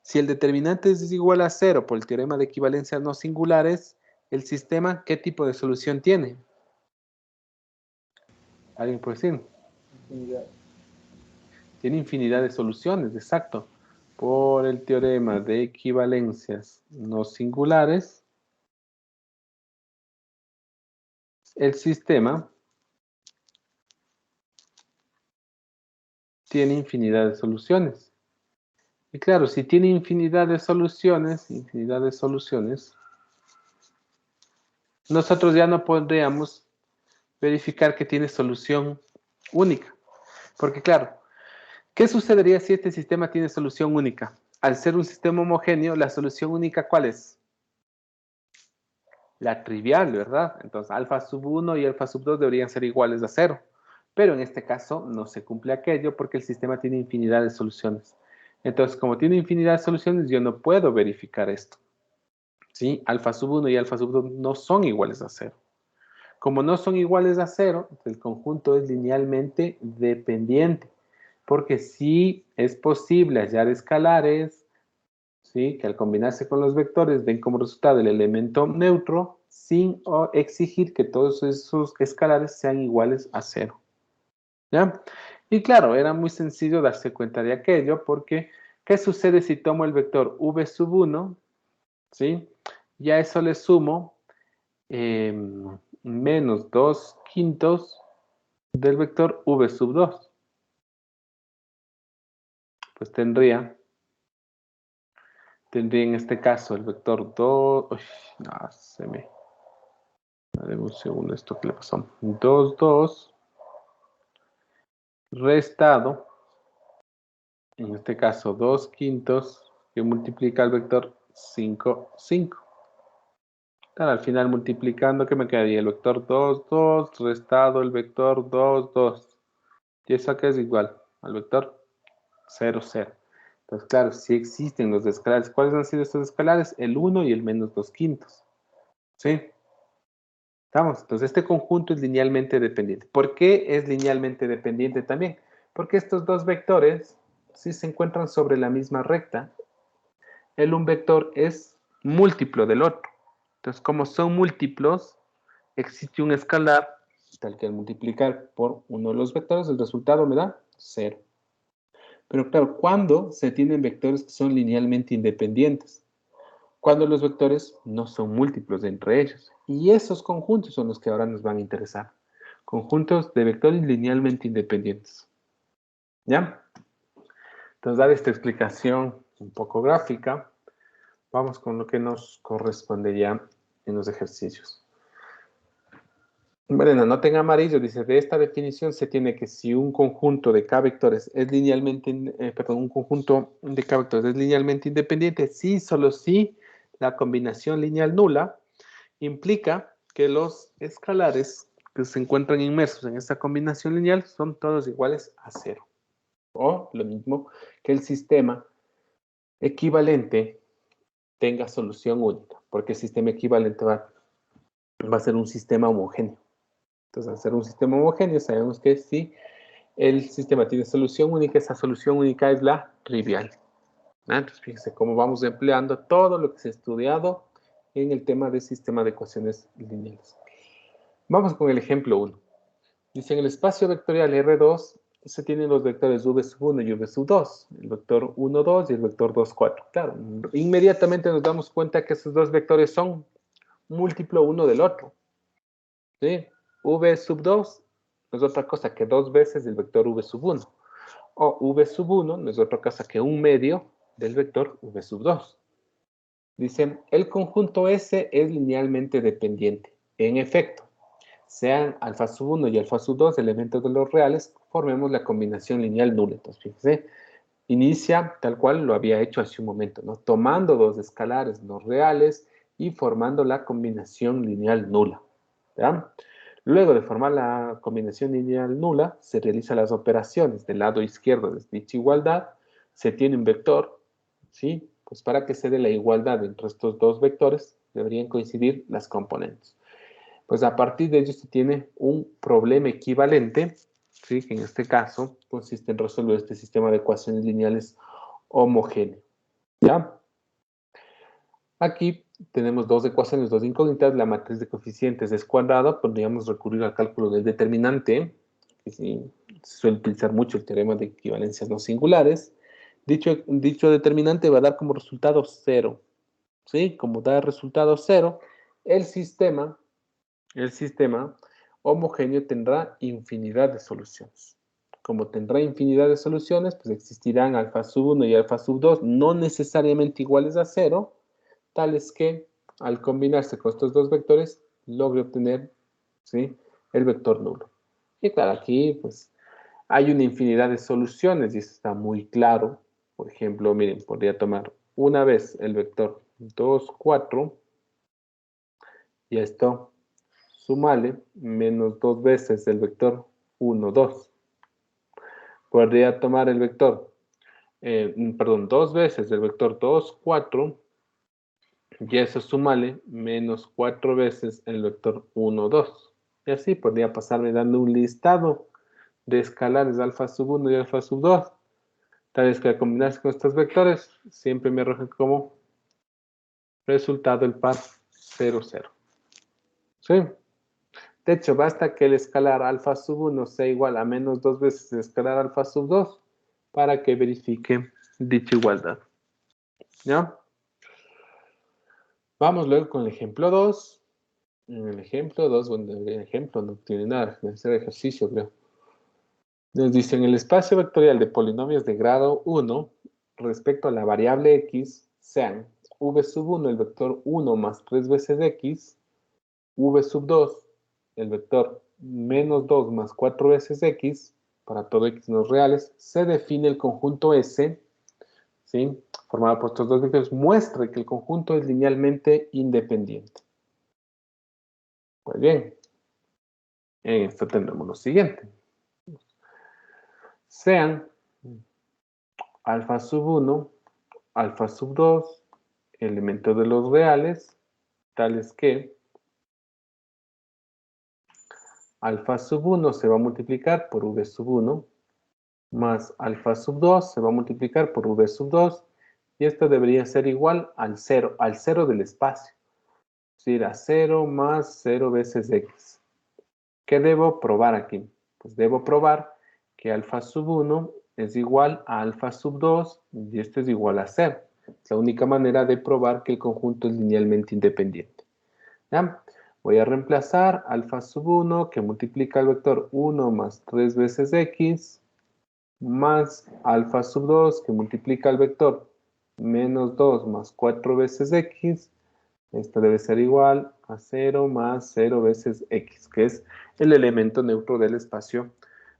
Si el determinante es igual a 0 por el teorema de equivalencias no singulares, el sistema, ¿qué tipo de solución tiene? ¿Alguien puede decir? Infinidad. Tiene infinidad de soluciones, exacto. Por el teorema de equivalencias no singulares, el sistema tiene infinidad de soluciones. Y claro, si tiene infinidad de soluciones, nosotros ya no podríamos verificar que tiene solución única. Porque claro, ¿qué sucedería si este sistema tiene solución única? Al ser un sistema homogéneo, la solución única, ¿cuál es? La trivial, ¿verdad? Entonces, alfa sub 1 y alfa sub 2 deberían ser iguales a 0. Pero en este caso no se cumple aquello porque el sistema tiene infinidad de soluciones. Entonces, como tiene infinidad de soluciones, yo no puedo verificar esto. ¿Sí? Alfa sub 1 y alfa sub 2 no son iguales a 0. Como no son iguales a 0, el conjunto es linealmente dependiente. Porque sí es posible hallar escalares, ¿sí?, que al combinarse con los vectores den como resultado el elemento neutro sin exigir que todos esos escalares sean iguales a 0. ¿Ya? Y claro, era muy sencillo darse cuenta de aquello porque ¿qué sucede si tomo el vector v sub 1? ¿Sí? Y a eso le sumo menos 2/5 del vector v sub 2. Pues tendría en este caso el vector 2, uy, no, se me, dame un segundo, esto que le pasó, 2, 2, restado, en este caso 2/5, que multiplica el vector 5, 5. Claro, al final multiplicando, ¿qué me quedaría? El vector 2, 2, restado el vector 2, 2. Y eso acá es igual al vector 0, 0. Entonces, claro, si existen los escalares. ¿Cuáles han sido estos escalares? El 1 y el menos 2/5. ¿Sí? ¿Estamos? Entonces, este conjunto es linealmente dependiente. ¿Por qué es linealmente dependiente también? Porque estos dos vectores, si se encuentran sobre la misma recta, el un vector es múltiplo del otro. Entonces, como son múltiplos, existe un escalar tal que al multiplicar por uno de los vectores, el resultado me da 0. Pero claro, ¿cuándo se tienen vectores que son linealmente independientes? Cuando los vectores no son múltiplos entre ellos. Y esos conjuntos son los que ahora nos van a interesar. Conjuntos de vectores linealmente independientes. ¿Ya? Entonces, dada esta explicación un poco gráfica, vamos con lo que nos corresponde ya en los ejercicios. Bueno, noten amarillo, dice, de esta definición se tiene que si un conjunto de K vectores es linealmente, un conjunto de K vectores es linealmente independiente, sí, solo si la combinación lineal nula implica que los escalares que se encuentran inmersos en esta combinación lineal son todos iguales a 0. O lo mismo que el sistema equivalente tenga solución única, porque el sistema equivalente va a ser un sistema homogéneo. Entonces, al ser un sistema homogéneo, sabemos que si el sistema tiene solución única, esa solución única es la trivial. Entonces, fíjense cómo vamos empleando todo lo que se ha estudiado en el tema del sistema de ecuaciones lineales. Vamos con el ejemplo 1. Dice, en el espacio vectorial R2 se tienen los vectores v sub 1 y v sub 2, el vector 1, 2 y el vector 2, 4. Claro, inmediatamente nos damos cuenta que esos dos vectores son múltiplo uno del otro. ¿Sí? V sub 2 no es otra cosa que 2 veces el vector v sub 1. O v sub 1 no es otra cosa que un medio del vector v sub 2. Dicen, el conjunto S es linealmente dependiente. En efecto, sean alfa sub 1 y alfa sub 2 elementos de los reales, formemos la combinación lineal nula. Entonces, fíjense, inicia tal cual lo había hecho hace un momento, ¿no? Tomando dos escalares no reales y formando la combinación lineal nula. ¿Ya? Luego de formar la combinación lineal nula, se realizan las operaciones del lado izquierdo de dicha igualdad, se tiene un vector, ¿sí? Pues para que se dé la igualdad entre estos dos vectores, deberían coincidir las componentes. Pues a partir de ello se tiene un problema equivalente, ¿sí? Que en este caso consiste en resolver este sistema de ecuaciones lineales homogéneo. ¿Ya? Aquí tenemos dos ecuaciones, dos incógnitas. La matriz de coeficientes es cuadrada. Podríamos recurrir al cálculo del determinante, que sí, se suele utilizar mucho el teorema de equivalencias no singulares. Dicho determinante va a dar como resultado 0. ¿Sí? Como da resultado 0, el sistema homogéneo tendrá infinidad de soluciones. Como tendrá infinidad de soluciones, pues existirán alfa sub 1 y alfa sub 2 no necesariamente iguales a 0, tales que al combinarse con estos dos vectores logre obtener, ¿sí?, el vector nulo. Y claro, aquí pues hay una infinidad de soluciones y eso está muy claro. Por ejemplo, miren, podría tomar una vez el vector 2, 4 y esto sumarle menos dos veces el vector 1, 2. Podría tomar el vector, dos veces el vector 2, 4 y eso sumarle menos 4 veces el vector 1, 2. Y así podría pasarme dando un listado de escalares alfa sub 1 y alfa sub 2. Tal vez que al combinarse con estos vectores, siempre me arroja como resultado el par 0, 0. ¿Sí? De hecho, basta que el escalar alfa sub 1 sea igual a menos 2 veces el escalar alfa sub 2 para que verifique dicha igualdad. ¿Ya? Vamos luego con el ejemplo 2. En el ejemplo 2, bueno, el ejemplo no tiene nada, debe ser ejercicio, creo. Nos dice, en el espacio vectorial de polinomios de grado 1, respecto a la variable x, sean v sub 1 el vector 1 más 3 veces x, v sub 2 el vector menos 2 más 4 veces x, para todo x no reales, se define el conjunto S, ¿sí?, formado por estos dos vectores, muestre que el conjunto es linealmente independiente. Pues bien, en esto tendremos lo siguiente. Sean alfa sub 1, alfa sub 2, elementos de los reales, tales que alfa sub 1 se va a multiplicar por v sub 1, más alfa sub 2 se va a multiplicar por v sub 2, y esto debería ser igual al 0 del espacio. Es decir, a 0 más 0 veces x. ¿Qué debo probar aquí? Pues debo probar que alfa sub 1 es igual a alfa sub 2 y esto es igual a 0. Es la única manera de probar que el conjunto es linealmente independiente. ¿Ya? Voy a reemplazar alfa sub 1 que multiplica el vector 1 más 3 veces x más alfa sub 2 que multiplica el vector menos 2 más 4 veces x. Esto debe ser igual a 0 más 0 veces x, que es el elemento neutro del espacio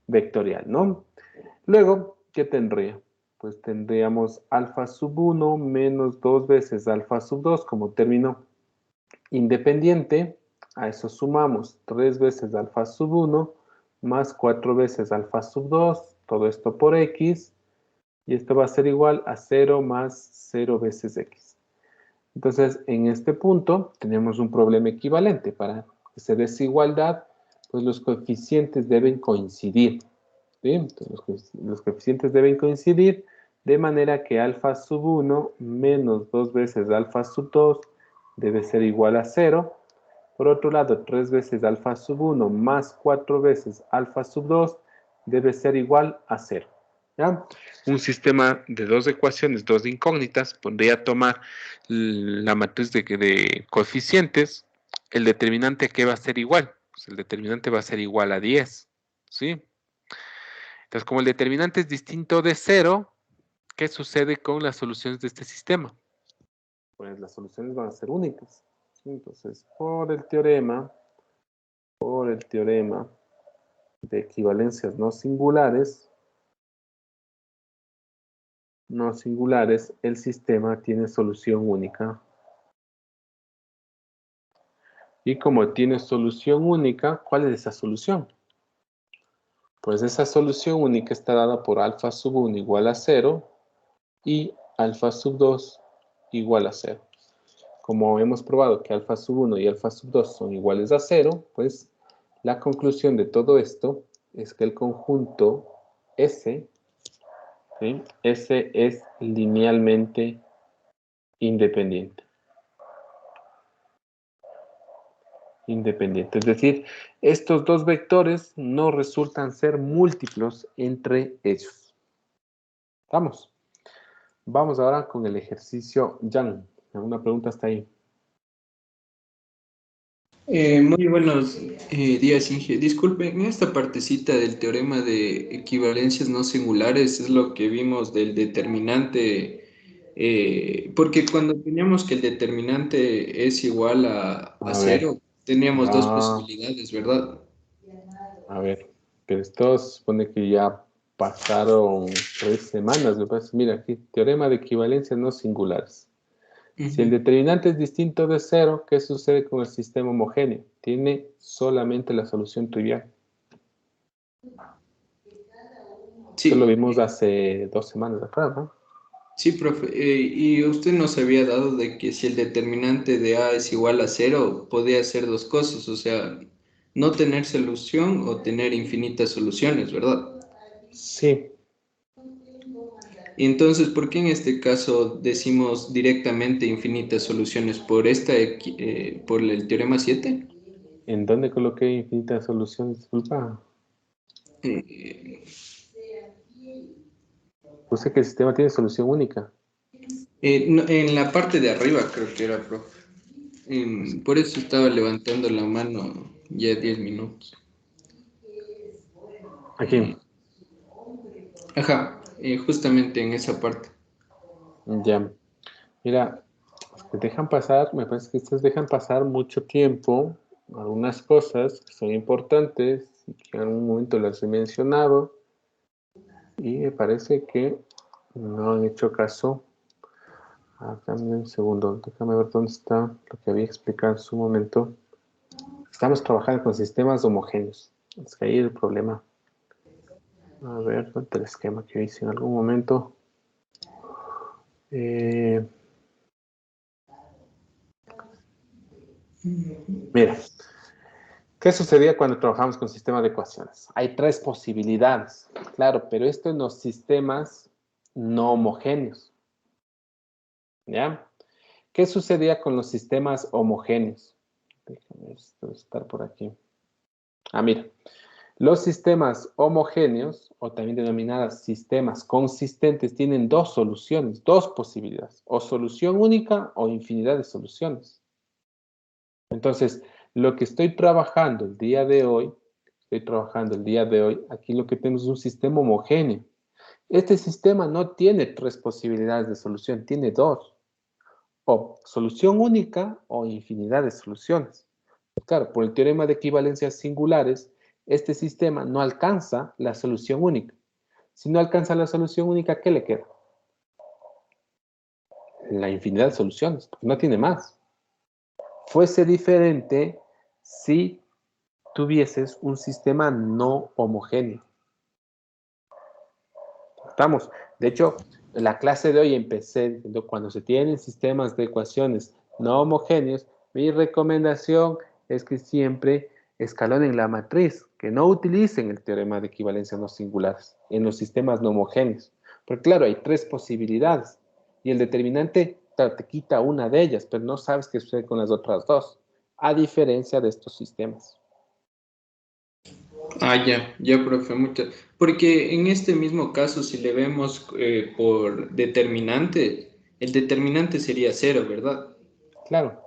vectorial, ¿no? Luego, ¿qué tendría? Pues tendríamos alfa sub 1 menos 2 veces alfa sub 2 como término independiente. A eso sumamos 3 veces alfa sub 1 más 4 veces alfa sub 2, todo esto por x, y esto va a ser igual a 0 más 0 veces x. Entonces, en este punto tenemos un problema equivalente. Para que se dé desigualdad, pues los coeficientes deben coincidir. ¿Sí? Entonces, los coeficientes deben coincidir de manera que alfa sub 1 menos 2 veces alfa sub 2 debe ser igual a 0. Por otro lado, 3 veces alfa sub 1 más 4 veces alfa sub 2 debe ser igual a 0. ¿Ya? Un sistema de dos ecuaciones, dos incógnitas, podría tomar la matriz de coeficientes. El determinante que va a ser igual, pues el determinante va a ser igual a 10, ¿sí? Entonces, como el determinante es distinto de 0, ¿qué sucede con las soluciones de este sistema? Pues las soluciones van a ser únicas, ¿sí? Entonces, por el teorema de equivalencias no singulares, el sistema tiene solución única. Y como tiene solución única, ¿cuál es esa solución? Pues esa solución única está dada por alfa sub 1 igual a 0 y alfa sub 2 igual a 0. Como hemos probado que alfa sub 1 y alfa sub 2 son iguales a 0, pues la conclusión de todo esto es que el conjunto S, ¿sí? S es linealmente independiente. Es decir, estos dos vectores no resultan ser múltiplos entre ellos. ¿Estamos? Vamos ahora con el ejercicio Jan. ¿Alguna pregunta hasta ahí? Muy buenos días, Inge. Disculpen, en esta partecita del teorema de equivalencias no singulares es lo que vimos del determinante, porque cuando teníamos que el determinante es igual a A ver. 0, teníamos dos Ah, posibilidades, ¿verdad? a ver. Pero esto se supone que ya pasaron 3 semanas. Me parece. Mira aquí, teorema de equivalencias no singulares. Si el Ujú. determinante es distinto de 0, ¿qué sucede con el sistema homogéneo? Tiene solamente la solución trivial. Esto lo Sí, vimos hace 2 semanas atrás, ¿no? sí, profe. Y usted nos había dado de que si el determinante de A es igual a 0, podía hacer dos cosas, o sea, no tener solución o tener infinitas soluciones, ¿verdad? Sí. Y entonces, ¿por qué en este caso decimos directamente infinitas soluciones? ¿Por el teorema 7? ¿En dónde coloqué infinitas soluciones? Disculpa. Eh, Puse que el sistema tiene solución única. no, en la parte de arriba creo que era, profe. Por eso estaba levantando la mano ya 10 minutos. Aquí. Ajá, justamente en esa parte. Ya. Mira, te dejan pasar, me parece que ustedes dejan pasar mucho tiempo, algunas cosas que son importantes y que en algún momento las he mencionado y me parece que no han hecho caso. Dame un segundo, déjame ver dónde está lo que había explicado en su momento. Estamos trabajando con sistemas homogéneos. Es que ahí el problema. A ver, ¿dónde está el esquema que hice en algún momento? Mira, ¿qué sucedía cuando trabajamos con sistemas de ecuaciones? Hay 3 posibilidades, claro, pero esto en los sistemas no homogéneos, ¿ya? ¿Qué sucedía con los sistemas homogéneos? Déjame estar por aquí. Mira, los sistemas homogéneos, o también denominados sistemas consistentes, tienen dos soluciones, dos posibilidades, o solución única o infinidad de soluciones. Entonces, lo que estoy trabajando el día de hoy, aquí lo que tenemos es un sistema homogéneo. Este sistema no tiene 3 posibilidades de solución, tiene 2. O solución única o infinidad de soluciones. Claro, por el teorema de equivalencias singulares, este sistema no alcanza la solución única. Si no alcanza la solución única, ¿qué le queda? La infinidad de soluciones, porque no tiene más. Fuese diferente si tuvieses un sistema no homogéneo. ¿Estamos? De hecho, en la clase de hoy empecé diciendo, cuando se tienen sistemas de ecuaciones no homogéneos, mi recomendación es que siempre escalonen la matriz, que no utilicen el teorema de equivalencia no singulares en los sistemas no homogéneos. Porque claro, hay 3 posibilidades y el determinante claro, te quita una de ellas, pero no sabes qué sucede con las otras 2, a diferencia de estos sistemas. Ah, ya, profe, muchas. Porque en este mismo caso, si le vemos por determinante, el determinante sería cero, ¿verdad? Claro.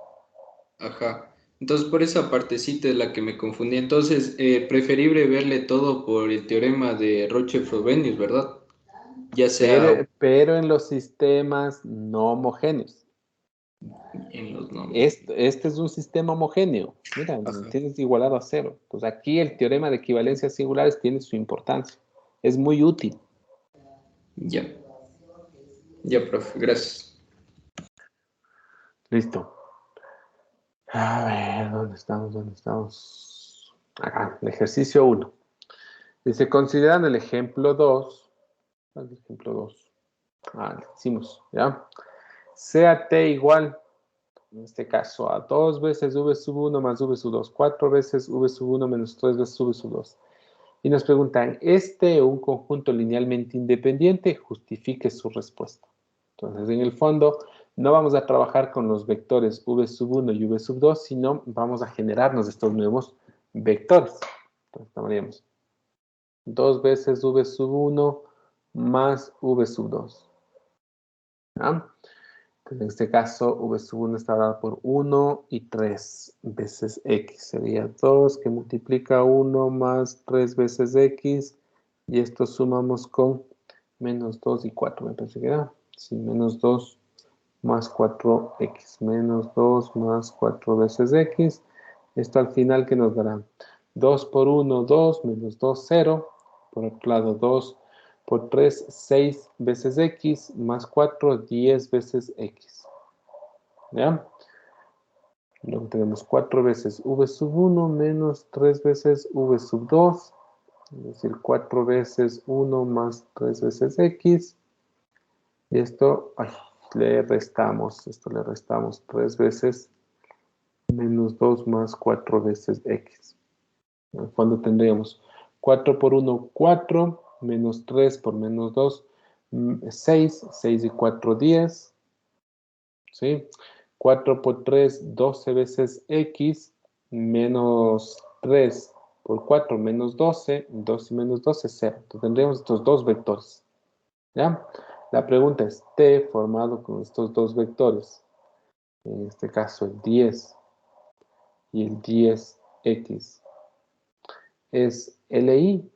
Ajá. Entonces, por esa partecita es la que me confundí. Entonces, preferible verle todo por el teorema de Roche-Frobenius, ¿verdad? Ya sea Pero en los sistemas no homogéneos. en los nombres. Este es un sistema homogéneo. Mira, Ajá. tienes igualado a cero. Entonces aquí el teorema de equivalencias singulares tiene su importancia. Es muy útil. Ya, ya, profe, gracias. Listo. A ver, ¿dónde estamos? ¿Dónde estamos? Acá, el ejercicio 1. Dice, considerando el ejemplo 2. ¿Cuál es el ejemplo 2? Ah, lo hicimos, ¿ya? Sea t igual, en este caso, a 2 veces v sub 1 más v sub 2, 4 veces v sub 1 menos 3 veces v sub 2. Y nos preguntan, un conjunto linealmente independiente, justifique su respuesta. Entonces, en el fondo, no vamos a trabajar con los vectores v sub 1 y v sub 2, sino vamos a generarnos estos nuevos vectores. Entonces, tomaríamos 2 veces v sub 1 más v sub 2. ¿Ya? Entonces, en este caso, v sub 1 está dado por 1 y 3 veces x. Sería 2 que multiplica 1 más 3 veces x. Y esto sumamos con menos 2 y 4. Me parece que era. Sí, menos 2 más 4x. Menos 2 más 4 veces x. Esto al final, ¿qué nos dará? 2 por 1, 2, menos 2, 0. Por otro lado, 2 por 3, 6 veces x, más 4, 10 veces x. ¿Ya? Luego tenemos 4 veces v sub 1 menos 3 veces v sub 2. Es decir, 4 veces 1 más 3 veces x. Y esto, le restamos. Esto le restamos 3 veces menos 2 más 4 veces x. Cuando tendríamos 4 por 1, 4, menos 3 por menos 2, 6, 6 y 4, 10, ¿sí? 4 por 3, 12 veces x, menos 3 por 4, menos 12, 12 menos 12, 0. Entonces tendríamos estos dos vectores, ¿ya? La pregunta es, t formado con estos dos vectores, en este caso el 10 y el 10x, ¿es LI?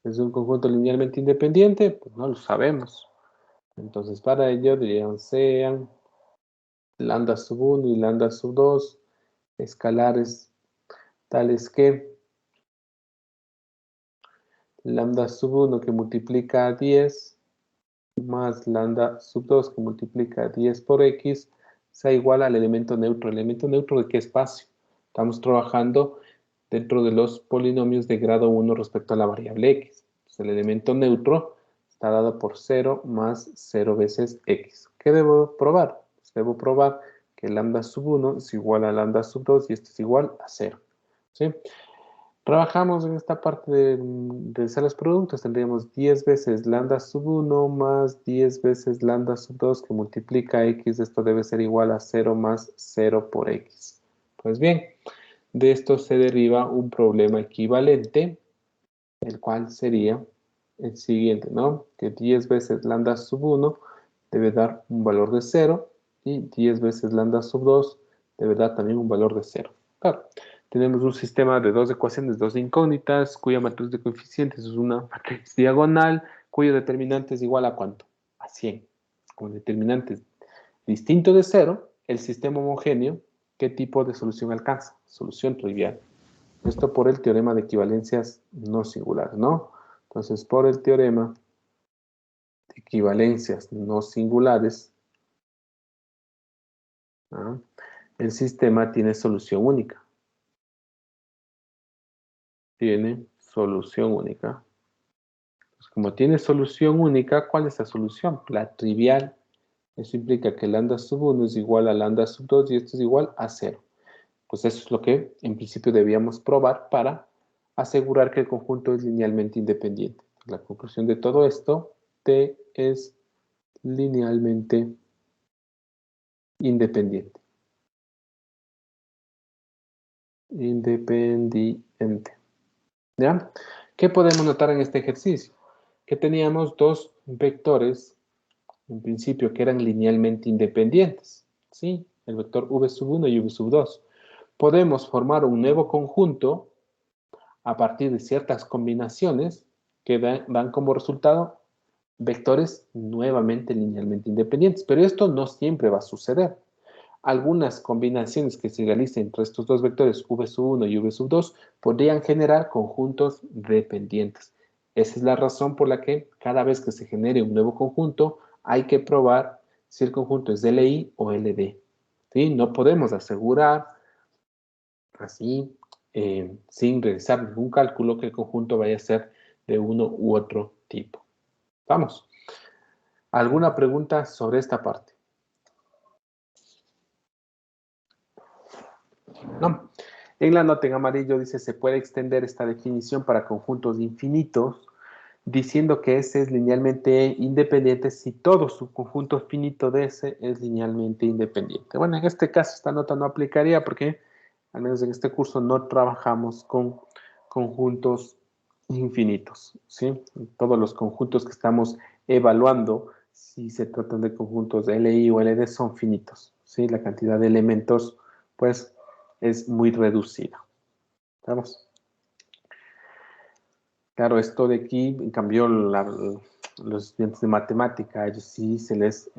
¿Es un conjunto linealmente independiente? Pues no lo sabemos. Entonces, para ello, dirían sean lambda sub 1 y lambda sub 2 escalares tales que lambda sub 1 que multiplica a 10 más lambda sub 2 que multiplica a 10 por x sea igual al elemento neutro. ¿El elemento neutro de qué espacio? Estamos trabajando dentro de los polinomios de grado 1 respecto a la variable x. Entonces, el elemento neutro está dado por 0 más 0 veces x. ¿Qué debo probar? Pues debo probar que lambda sub 1 es igual a lambda sub 2 y esto es igual a 0. ¿Sí? Trabajamos en esta parte de hacer los productos. Tendríamos 10 veces lambda sub 1 más 10 veces lambda sub 2 que multiplica x. Esto debe ser igual a 0 más 0 por x. Pues bien, de esto se deriva un problema equivalente, el cual sería el siguiente, ¿no? Que 10 veces lambda sub 1 debe dar un valor de 0 y 10 veces lambda sub 2 debe dar también un valor de 0. Claro, tenemos un sistema de dos ecuaciones, dos incógnitas, cuya matriz de coeficientes es una matriz diagonal, cuyo determinante es igual a ¿cuánto? A 100. Con determinante distinto de 0, el sistema homogéneo, ¿qué tipo de solución alcanza? Solución trivial. Esto por el teorema de equivalencias no singulares, ¿no? Entonces, por el teorema de equivalencias no singulares, ¿no? El sistema tiene solución única. Tiene solución única. Entonces, como tiene solución única, ¿cuál es la solución? La trivial. Eso implica que lambda sub 1 es igual a lambda sub 2 y esto es igual a 0. Pues eso es lo que en principio debíamos probar para asegurar que el conjunto es linealmente independiente. La conclusión de todo esto, T es linealmente independiente. independiente. ¿Ya? ¿Qué podemos notar en este ejercicio? Que teníamos dos vectores, en principio, que eran linealmente independientes. ¿Sí? El vector v sub 1 y v sub 2. Podemos formar un nuevo conjunto a partir de ciertas combinaciones que dan como resultado vectores nuevamente linealmente independientes. Pero esto no siempre va a suceder. Algunas combinaciones que se realicen entre estos dos vectores v sub 1 y v sub 2 podrían generar conjuntos dependientes. Esa es la razón por la que cada vez que se genere un nuevo conjunto hay que probar si el conjunto es LI o LD. ¿Sí? No podemos asegurar así, sin realizar ningún cálculo, que el conjunto vaya a ser de uno u otro tipo. Vamos. ¿Alguna pregunta sobre esta parte? No. En la nota en amarillo dice, se puede extender esta definición para conjuntos infinitos, diciendo que S es linealmente independiente si todo su conjunto finito de S es linealmente independiente. Bueno, en este caso esta nota no aplicaría porque, al menos en este curso, no trabajamos con conjuntos infinitos, ¿sí? Todos los conjuntos que estamos evaluando, si se tratan de conjuntos LI o LD, son finitos, ¿sí? La cantidad de elementos, pues, es muy reducida. ¿Vamos? Claro, esto de aquí, en cambio, los estudiantes de matemática, a ellos sí se les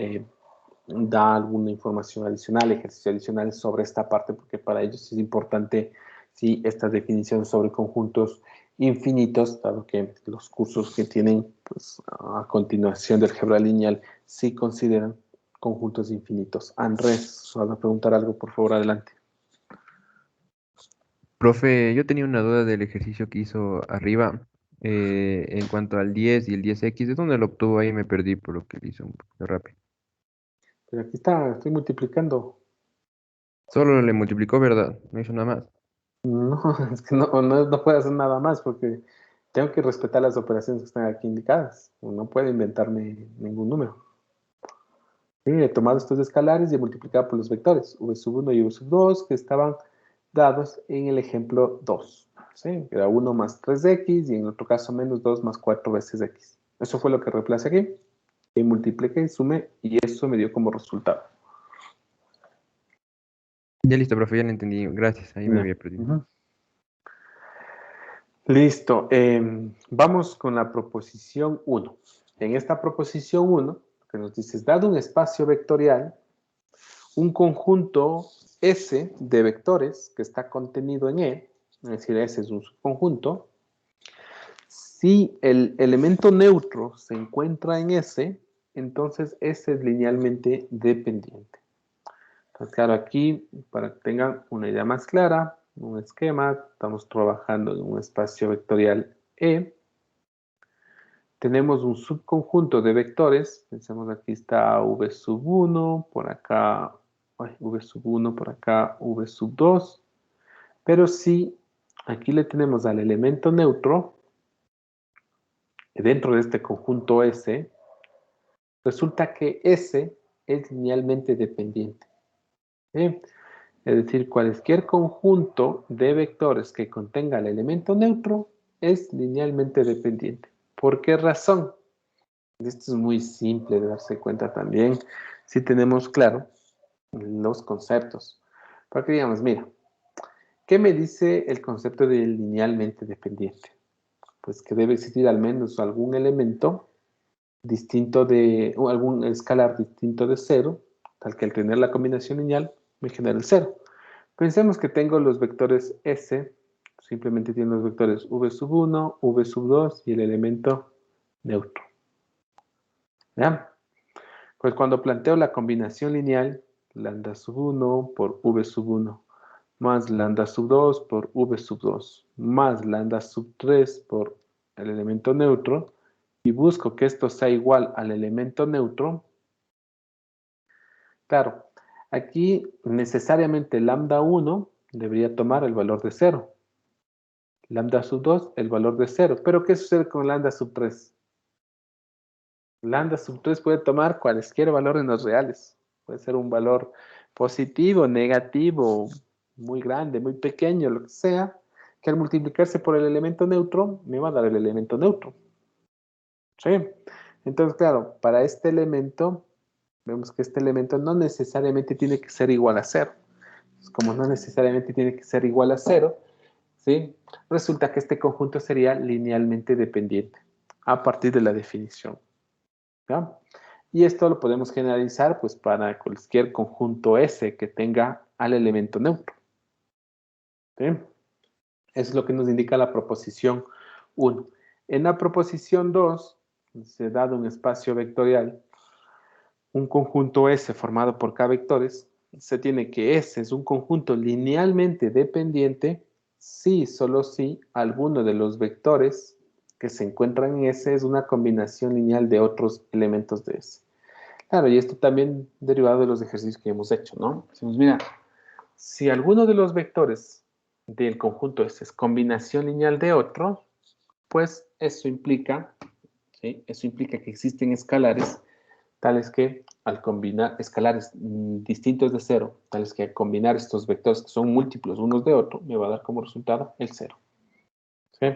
da alguna información adicional, ejercicio adicional sobre esta parte, porque para ellos es importante, sí, estas definiciones sobre conjuntos infinitos, dado que los cursos que tienen pues, a continuación del álgebra lineal sí consideran conjuntos infinitos. Andrés, ¿vas a preguntar algo? Por favor, adelante. Profe, yo tenía una duda del ejercicio que hizo arriba en cuanto al 10 y el 10x. ¿De dónde lo obtuvo? Ahí me perdí por lo que le hizo un poquito rápido. Pero aquí está, estoy multiplicando. Solo le multiplicó, ¿verdad? No hizo nada más. No, es que no puedo hacer nada más porque tengo que respetar las operaciones que están aquí indicadas. No puedo inventarme ningún número. Sí, he tomado estos escalares y he multiplicado por los vectores v sub 1 y v sub 2 que estaban dados en el ejemplo 2. ¿Sí? Era 1 más 3x y en otro caso menos 2 más 4 veces x. Eso fue lo que reemplacé aquí. Y multipliqué y sumé y eso me dio como resultado. Ya listo, profe, ya lo entendí. Gracias, ahí me Ya. había perdido. Ujú. Listo. Vamos con la proposición 1. En esta proposición 1, lo que nos dice es, dado un espacio vectorial, un conjunto S de vectores que está contenido en E, es decir, S es un subconjunto, si el elemento neutro se encuentra en S, entonces S es linealmente dependiente. Entonces, claro, aquí, para que tengan una idea más clara, un esquema, estamos trabajando en un espacio vectorial E. Tenemos un subconjunto de vectores. Pensemos, aquí está V sub 1, por acá, V sub 1, por acá, V sub 2. Pero si aquí le tenemos al elemento neutro, dentro de este conjunto S, resulta que S es linealmente dependiente. ¿Sí? Es decir, cualquier conjunto de vectores que contenga el elemento neutro es linealmente dependiente. ¿Por qué razón? Esto es muy simple de darse cuenta también si tenemos claro los conceptos. Porque digamos, mira, ¿qué me dice el concepto de linealmente dependiente? Pues que debe existir al menos algún elemento distinto o algún escalar distinto de cero, tal que al tener la combinación lineal me genera el cero. Pensemos que tengo los vectores S, simplemente tiene los vectores v sub 1, v sub 2 y el elemento neutro. ¿Ya? Pues cuando planteo la combinación lineal, lambda sub 1 por v sub 1, más lambda sub 2 por v sub 2, más lambda sub 3 por el elemento neutro, y busco que esto sea igual al elemento neutro, claro, aquí necesariamente lambda 1 debería tomar el valor de 0. Lambda sub 2, el valor de 0. Pero ¿qué sucede con lambda sub 3? Lambda sub 3 puede tomar cualquier valor en los reales. Puede ser un valor positivo, negativo, muy grande, muy pequeño, lo que sea, que al multiplicarse por el elemento neutro, me va a dar el elemento neutro. ¿Sí? Entonces, claro, para este elemento, vemos que este elemento no necesariamente tiene que ser igual a 0. Como no necesariamente tiene que ser igual a 0, ¿sí? Resulta que este conjunto sería linealmente dependiente a partir de la definición. ¿Ya? Y esto lo podemos generalizar pues, para cualquier conjunto S que tenga al elemento neutro. ¿Sí? Eso es lo que nos indica la proposición 1. En la proposición 2, se dado un espacio vectorial, un conjunto S formado por K vectores, se tiene que S es un conjunto linealmente dependiente si, solo si, alguno de los vectores que se encuentran en S es una combinación lineal de otros elementos de S. Claro, y esto también derivado de los ejercicios que hemos hecho, ¿no? Decimos, mira, si alguno de los vectores del conjunto S es combinación lineal de otro, pues eso implica, ¿sí? Eso implica que existen escalares tales que al combinar escalares distintos de 0, tales que al combinar estos vectores que son múltiplos unos de otro, me va a dar como resultado el 0. ¿Sí?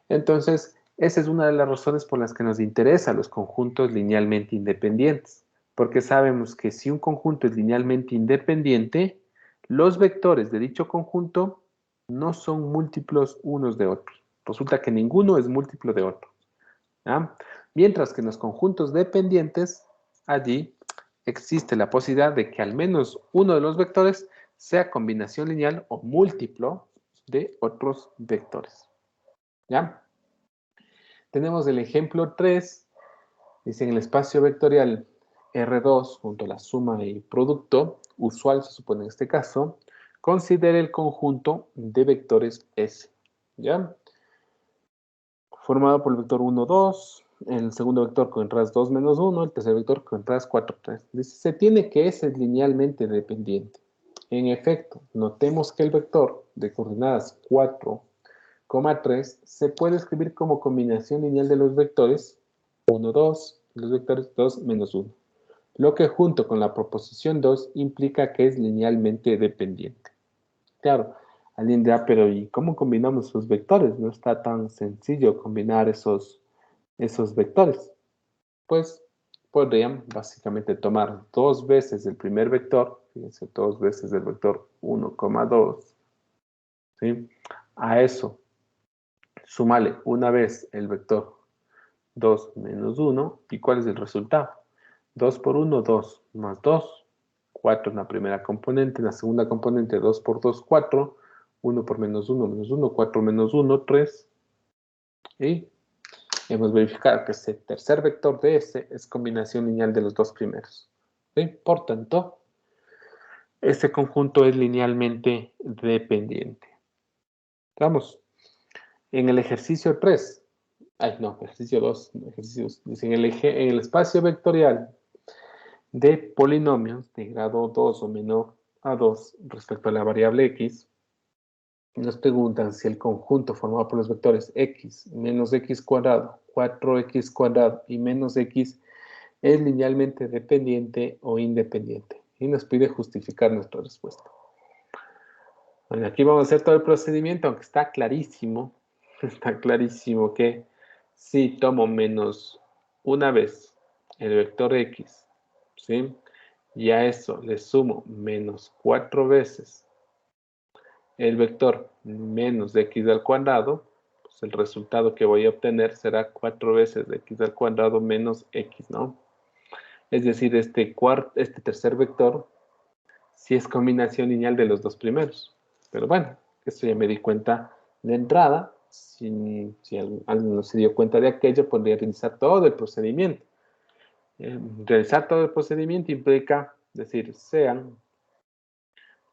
Entonces, esa es una de las razones por las que nos interesan los conjuntos linealmente independientes, porque sabemos que si un conjunto es linealmente independiente, los vectores de dicho conjunto no son múltiplos unos de otros. Resulta que ninguno es múltiplo de otro. ¿Ya? Mientras que en los conjuntos dependientes, allí existe la posibilidad de que al menos uno de los vectores sea combinación lineal o múltiplo de otros vectores. ¿Ya? Tenemos el ejemplo 3, dice en el espacio vectorial R2 junto a la suma y producto, usual se supone en este caso, considere el conjunto de vectores S. ¿Ya? Formado por el vector 1, 2, el segundo vector con entradas 2, menos 1, el tercer vector con entradas 4, 3. Dice, se tiene que S es linealmente dependiente. En efecto, notemos que el vector de coordenadas 4, 3 se puede escribir como combinación lineal de los vectores 1, 2, los vectores 2, menos 1. Lo que junto con la proposición 2 implica que es linealmente dependiente. Claro, alguien dirá, pero ¿y cómo combinamos esos vectores? No está tan sencillo combinar esos vectores. Pues podrían básicamente tomar dos veces el primer vector, fíjense, dos veces el vector 1, 2, ¿sí? A eso, sumarle una vez el vector 2 menos 1, ¿y cuál es el resultado? 2 por 1, 2, más 2, 4 en la primera componente, en la segunda componente 2 por 2, 4, 1 por menos 1, menos 1, 4 menos 1, 3, y hemos verificado que ese tercer vector de S es combinación lineal de los dos primeros. ¿Sí? Por tanto, este conjunto es linealmente dependiente. Vamos, en el ejercicio 3, ejercicio 2, dice en el espacio vectorial de polinomios de grado 2 o menor a 2 respecto a la variable x, nos preguntan si el conjunto formado por los vectores x menos x cuadrado, 4x cuadrado y menos x es linealmente dependiente o independiente. Y nos pide justificar nuestra respuesta. Bueno, aquí vamos a hacer todo el procedimiento, aunque está clarísimo que si tomo menos una vez el vector x, ¿sí? Y a eso le sumo menos 4 veces el vector menos de x al cuadrado, pues el resultado que voy a obtener será 4 veces de x al cuadrado menos x, ¿no? Es decir, este tercer vector sí es combinación lineal de los dos primeros. Pero bueno, esto ya me di cuenta de entrada. Si alguien no se dio cuenta de aquello, podría realizar todo el procedimiento. Realizar todo el procedimiento implica decir, sean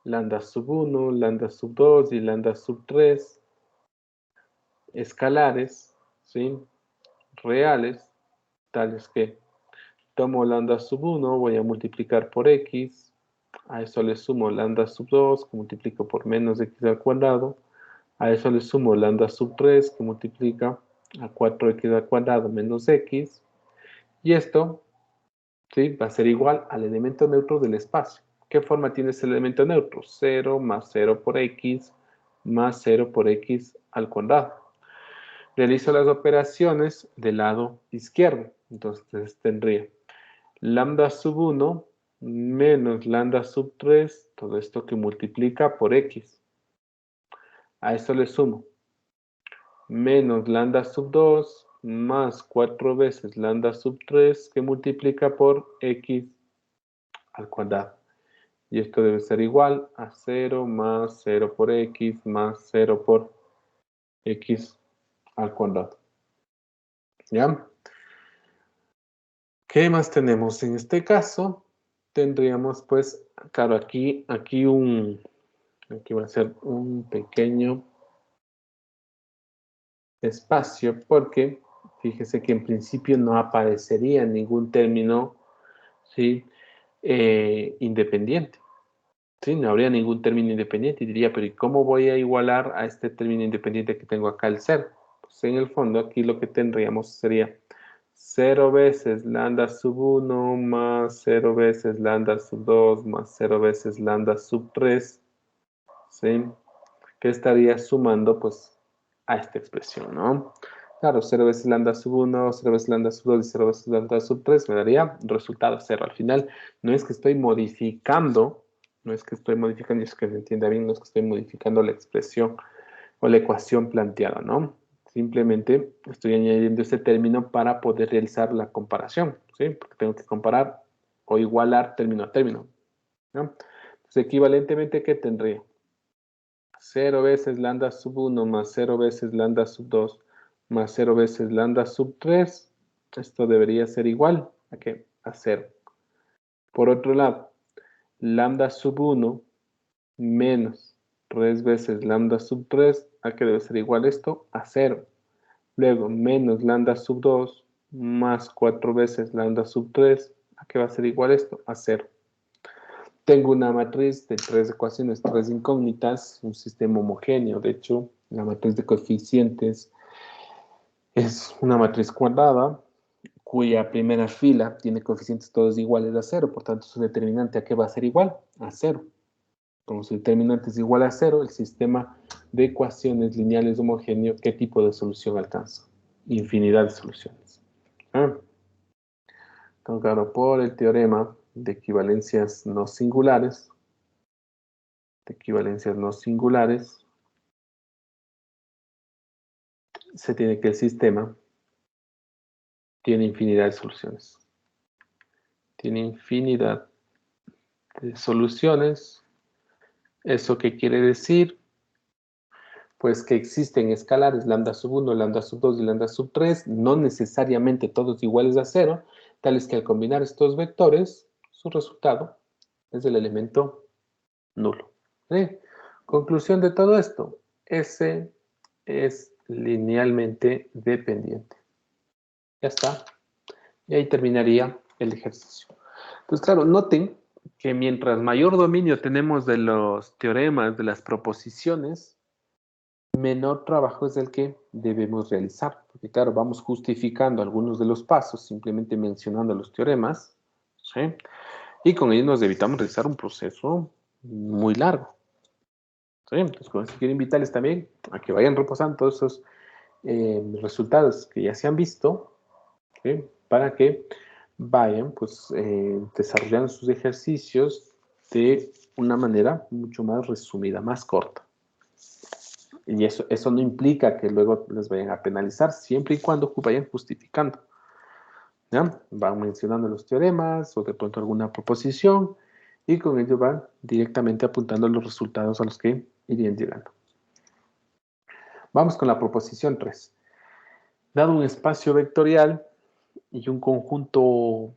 lambda sub 1, lambda sub 2 y lambda sub 3 escalares, ¿sí? Reales, tales que tomo lambda sub 1, voy a multiplicar por x, a eso le sumo lambda sub 2, que multiplico por menos x al cuadrado, a eso le sumo lambda sub 3, que multiplica a 4x al cuadrado menos x, y esto, ¿sí? Va a ser igual al elemento neutro del espacio. ¿Qué forma tiene ese elemento neutro? 0 más 0 por x más 0 por x al cuadrado. Realizo las operaciones del lado izquierdo. Entonces tendría lambda sub 1 menos lambda sub 3, todo esto que multiplica por x. A eso le sumo menos lambda sub 2 más 4 veces lambda sub 3 que multiplica por x al cuadrado. Y esto debe ser igual a 0 más 0 por x más 0 por x al cuadrado. ¿Ya? ¿Qué más tenemos? En este caso, tendríamos pues, claro, aquí va a ser un pequeño espacio porque fíjese que en principio no aparecería ningún término, ¿sí? Independiente. ¿Sí? No habría ningún término independiente y diría, pero ¿y cómo voy a igualar a este término independiente que tengo acá, el 0? Pues en el fondo aquí lo que tendríamos sería 0 veces lambda sub 1 más 0 veces lambda sub 2 más 0 veces lambda sub 3, ¿sí? Que estaría sumando pues a esta expresión, ¿no? Claro, 0 veces lambda sub 1, 0 veces lambda sub 2 y 0 veces lambda sub 3 me daría resultado 0. Al final no es que estoy modificando, y es que se entienda bien, no es que estoy modificando la expresión o la ecuación planteada, ¿no? Simplemente estoy añadiendo este término para poder realizar la comparación, ¿sí? Porque tengo que comparar o igualar término a término, ¿no? Entonces, equivalentemente, ¿qué tendría? 0 veces lambda sub 1 más 0 veces lambda sub 2 más 0 veces lambda sub 3. Esto debería ser igual a ¿qué? A 0. Por otro lado, lambda sub 1 menos 3 veces lambda sub 3, ¿a qué debe ser igual esto? A 0. Luego, menos lambda sub 2 más 4 veces lambda sub 3, ¿a qué va a ser igual esto? A 0. Tengo una matriz de 3 ecuaciones, 3 incógnitas, un sistema homogéneo. De hecho, la matriz de coeficientes es una matriz cuadrada cuya primera fila tiene coeficientes todos iguales a 0. Por tanto, su determinante ¿a qué va a ser igual? A 0. Como su determinante es igual a 0, el sistema de ecuaciones lineales homogéneo, ¿qué tipo de solución alcanza? Infinidad de soluciones. Entonces, claro, por el teorema de equivalencias no singulares, se tiene que el sistema tiene infinidad de soluciones. Tiene infinidad de soluciones. ¿Eso qué quiere decir? Pues que existen escalares lambda sub 1, lambda sub 2 y lambda sub 3, no necesariamente todos iguales a 0, tales que al combinar estos vectores, su resultado es el elemento nulo. ¿Sí? Conclusión de todo esto, S es linealmente dependiente. Ya está. Y ahí terminaría el ejercicio. Entonces, claro, noten que mientras mayor dominio tenemos de los teoremas, de las proposiciones, menor trabajo es el que debemos realizar. Porque, claro, vamos justificando algunos de los pasos, simplemente mencionando los teoremas, ¿sí? Y con ello nos evitamos realizar un proceso muy largo. ¿Sí? Entonces, con esto quiero invitarles también a que vayan reposando todos esos resultados que ya se han visto, ¿sí? Para que vayan pues, desarrollando sus ejercicios de una manera mucho más resumida, más corta. Y eso no implica que luego les vayan a penalizar, siempre y cuando vayan justificando. ¿Ya? Van mencionando los teoremas o de pronto alguna proposición y con ello van directamente apuntando los resultados a los que irían llegando. Vamos con la proposición 3. Dado un espacio vectorial y un conjunto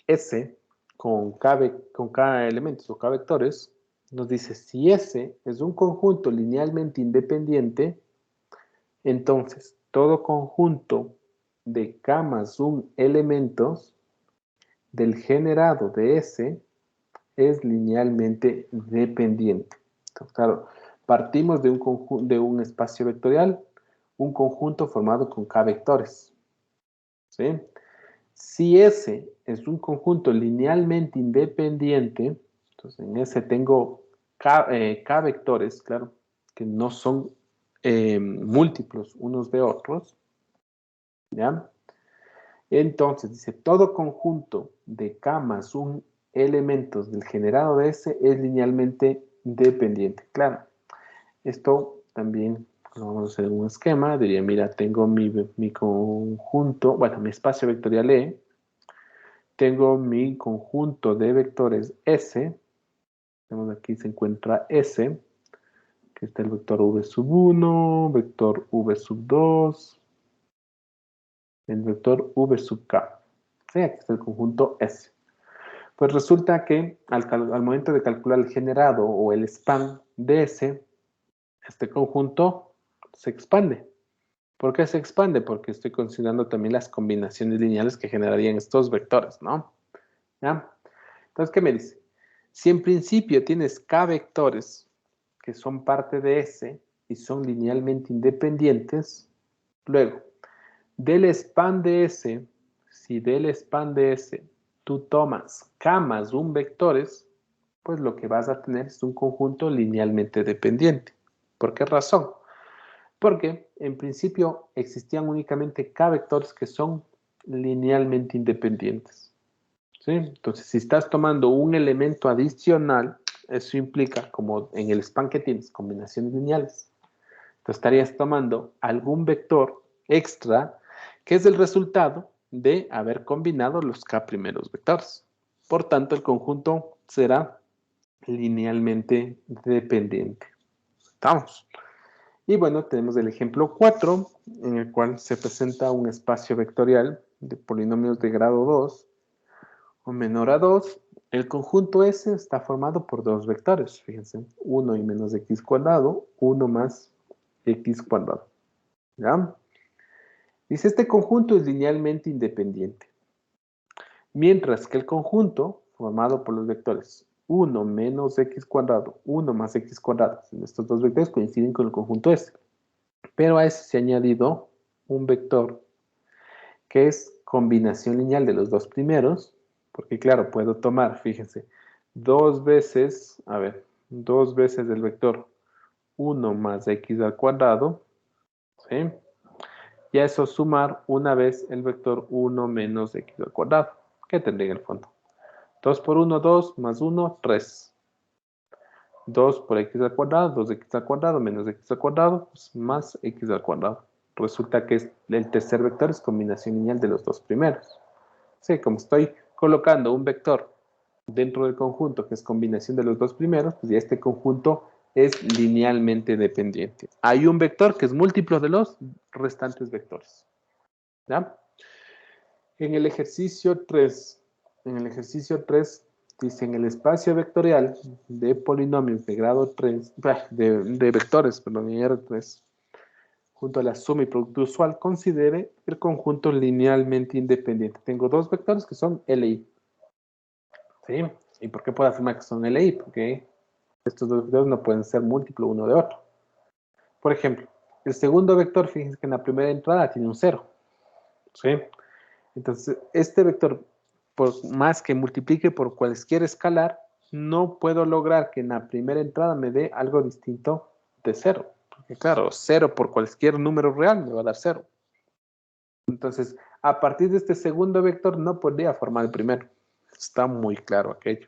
S con K elementos o K vectores, nos dice si S es un conjunto linealmente independiente, entonces todo conjunto de K más 1 elementos del generado de S es linealmente dependiente. Entonces, claro, partimos de un espacio vectorial, un conjunto formado con K vectores. ¿Sí? Si S es un conjunto linealmente independiente, Entonces, en S tengo K vectores, claro, que no son múltiplos unos de otros, ¿ya? Entonces, dice, todo conjunto de K más un elementos del generado de S es linealmente dependiente. Claro, esto también lo vamos a hacer en un esquema. Diría, mira, tengo mi conjunto, bueno, mi espacio vectorial E, tengo mi conjunto de vectores S, tenemos aquí se encuentra S, que está el vector V sub 1, vector V sub 2, el vector V sub K. Sí, aquí está el conjunto S. Pues resulta que al momento de calcular el generado o el span de S, este conjunto se expande. ¿Por qué se expande? Porque estoy considerando también las combinaciones lineales que generarían estos vectores, ¿no? ¿Ya? Entonces, ¿qué me dice? Si en principio tienes K vectores que son parte de S y son linealmente independientes, luego, del span de S, si del span de S tú tomas K más un vectores, pues lo que vas a tener es un conjunto linealmente dependiente. ¿Por qué razón? Porque en principio existían únicamente K vectores que son linealmente independientes. ¿Sí? Entonces, si estás tomando un elemento adicional, eso implica, como en el span que tienes, combinaciones lineales. Entonces, estarías tomando algún vector extra que es el resultado de haber combinado los K primeros vectores. Por tanto, el conjunto será linealmente dependiente. ¿Estamos? Y bueno, tenemos el ejemplo 4, en el cual se presenta un espacio vectorial de polinomios de grado 2 o menor a 2. El conjunto S está formado por dos vectores, fíjense, 1 y menos x cuadrado, 1 más x cuadrado. ¿Ya? Dice, este conjunto es linealmente independiente. Mientras que el conjunto formado por los vectores 1 menos x cuadrado, 1 más x cuadrado, estos dos vectores coinciden con el conjunto S. Pero a ese se ha añadido un vector que es combinación lineal de los dos primeros, porque claro, puedo tomar, fíjense, dos veces el vector 1 más x al cuadrado, ¿sí? Y a eso sumar una vez el vector 1 menos x al cuadrado. ¿Qué tendría en el fondo? 2 por 1, 2, más 1, 3. 2 por x al cuadrado, 2x al cuadrado, menos x al cuadrado, pues más x al cuadrado. Resulta que el tercer vector es combinación lineal de los dos primeros. Sí, como estoy colocando un vector dentro del conjunto que es combinación de los dos primeros, pues ya este conjunto es linealmente dependiente. Hay un vector que es múltiplo de los restantes vectores. ¿Ya? En el ejercicio 3, dice, en el espacio vectorial de polinomios de grado 3, de vectores, perdón, en R3, junto a la suma y producto usual, considere el conjunto linealmente independiente. Tengo dos vectores que son LI. ¿Sí? ¿Y por qué puedo afirmar que son LI? Porque estos dos vectores no pueden ser múltiplo uno de otro. Por ejemplo, el segundo vector, fíjense que en la primera entrada tiene un 0. ¿Sí? Entonces, este vector, por más que multiplique por cualquier escalar, no puedo lograr que en la primera entrada me dé algo distinto de 0. Porque claro, 0 por cualquier número real me va a dar 0. Entonces, a partir de este segundo vector no podría formar el primero. Está muy claro aquello.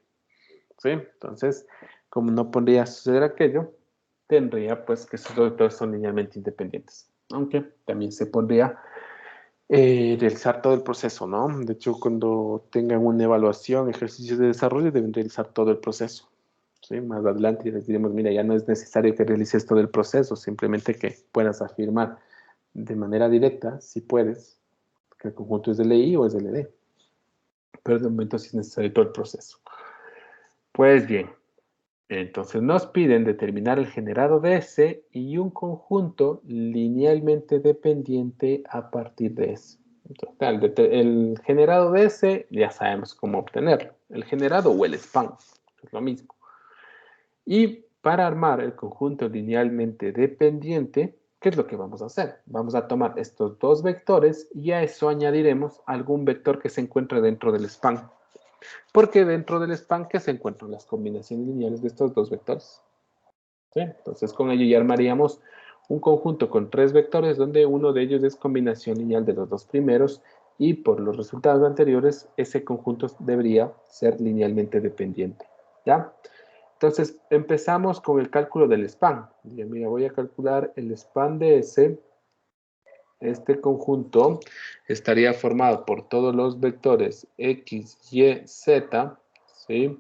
¿Sí? Entonces, como no podría suceder aquello, tendría pues que esos dos vectores son linealmente independientes. Aunque también se podría realizar todo el proceso, ¿no? De hecho, cuando tengan una evaluación, ejercicios de desarrollo, deben realizar todo el proceso. ¿Sí? Más adelante les diremos, mira, ya no es necesario que realices todo el proceso, simplemente que puedas afirmar de manera directa, si puedes, que el conjunto es de LI o es de LD. Pero de momento sí es necesario todo el proceso. Pues bien, entonces nos piden determinar el generado de S y un conjunto linealmente dependiente a partir de S. Entonces, el generado de S ya sabemos cómo obtenerlo. El generado o el span, es lo mismo. Y para armar el conjunto linealmente dependiente, ¿qué es lo que vamos a hacer? Vamos a tomar estos dos vectores y a eso añadiremos algún vector que se encuentre dentro del span. Porque dentro del span, ¿qué se encuentran? Las combinaciones lineales de estos dos vectores. ¿Sí? Entonces, con ello ya armaríamos un conjunto con 3 vectores donde uno de ellos es combinación lineal de los dos primeros y por los resultados anteriores, ese conjunto debería ser linealmente dependiente. ¿Ya? Entonces, empezamos con el cálculo del span. Ya, mira, voy a calcular el span de este conjunto estaría formado por todos los vectores x, y, z, ¿sí?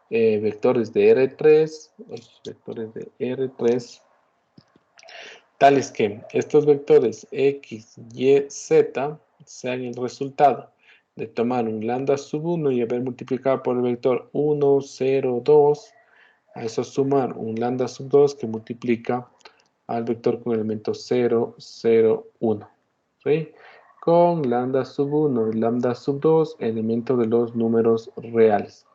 Vectores de R3, tales que estos vectores x, y, z sean el resultado de tomar un lambda sub 1 y haber multiplicado por el vector 1, 0, 2, a eso sumar un lambda sub 2 que multiplica al vector con el elemento 0, 0, 1. ¿Sí? Con lambda sub 1 y lambda sub 2, elemento de los números reales.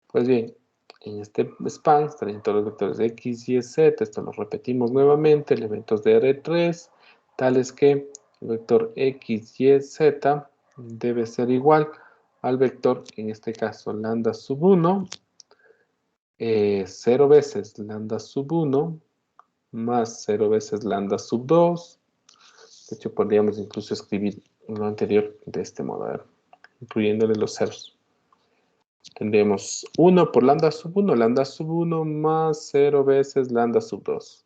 Pues bien, en este span estarían todos los vectores x, y, z. Esto lo repetimos nuevamente, elementos de R3, tales que el vector x, y, z debe ser igual al vector, en este caso, lambda sub 1, 0 veces lambda sub 1, más 0 veces lambda sub 2. De hecho, podríamos incluso escribir lo anterior de este modo, a ver, incluyéndole los ceros. Tendríamos 1 por lambda sub 1 más 0 veces lambda sub 2.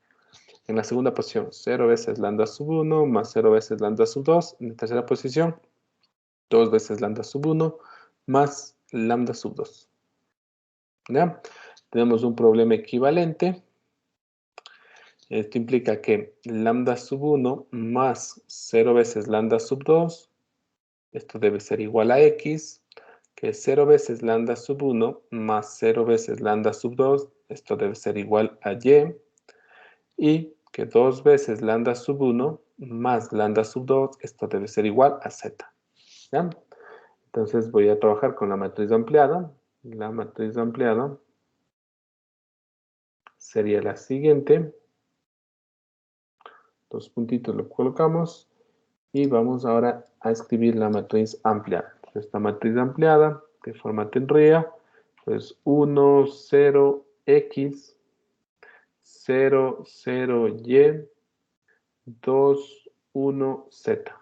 En la segunda posición, 0 veces lambda sub 1 más 0 veces lambda sub 2. En la tercera posición, 2 veces lambda sub 1 más lambda sub 2. ¿Ya? Tenemos un problema equivalente. Esto implica que lambda sub 1 más 0 veces lambda sub 2, esto debe ser igual a x, que 0 veces lambda sub 1 más 0 veces lambda sub 2, esto debe ser igual a y que 2 veces lambda sub 1 más lambda sub 2, esto debe ser igual a z. ¿Ya? Entonces voy a trabajar con la matriz ampliada. La matriz ampliada sería la siguiente. Dos puntitos lo colocamos y vamos ahora a escribir la matriz ampliada. Esta matriz ampliada, ¿qué forma tendría? Pues 1, 0, x, 0, 0, y, 2, 1, z.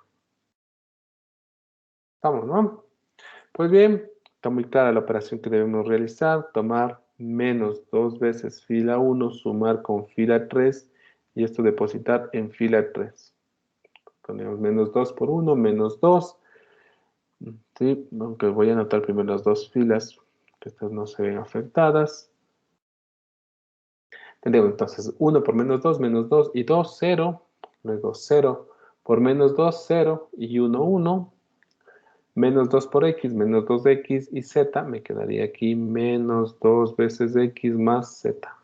¿Estamos, no? Pues bien, está muy clara la operación que debemos realizar. Tomar menos 2 veces fila 1, sumar con fila 3 y esto depositar en fila 3. Ponemos menos 2 por 1, menos 2. Sí, aunque voy a anotar primero las dos filas, que estas no se ven afectadas. Tendremos entonces 1 por menos 2 y 2, 0. Luego 0 por menos 2, 0 y 1, 1. Menos 2 por x, menos 2x y z. Me quedaría aquí menos 2 veces x más z.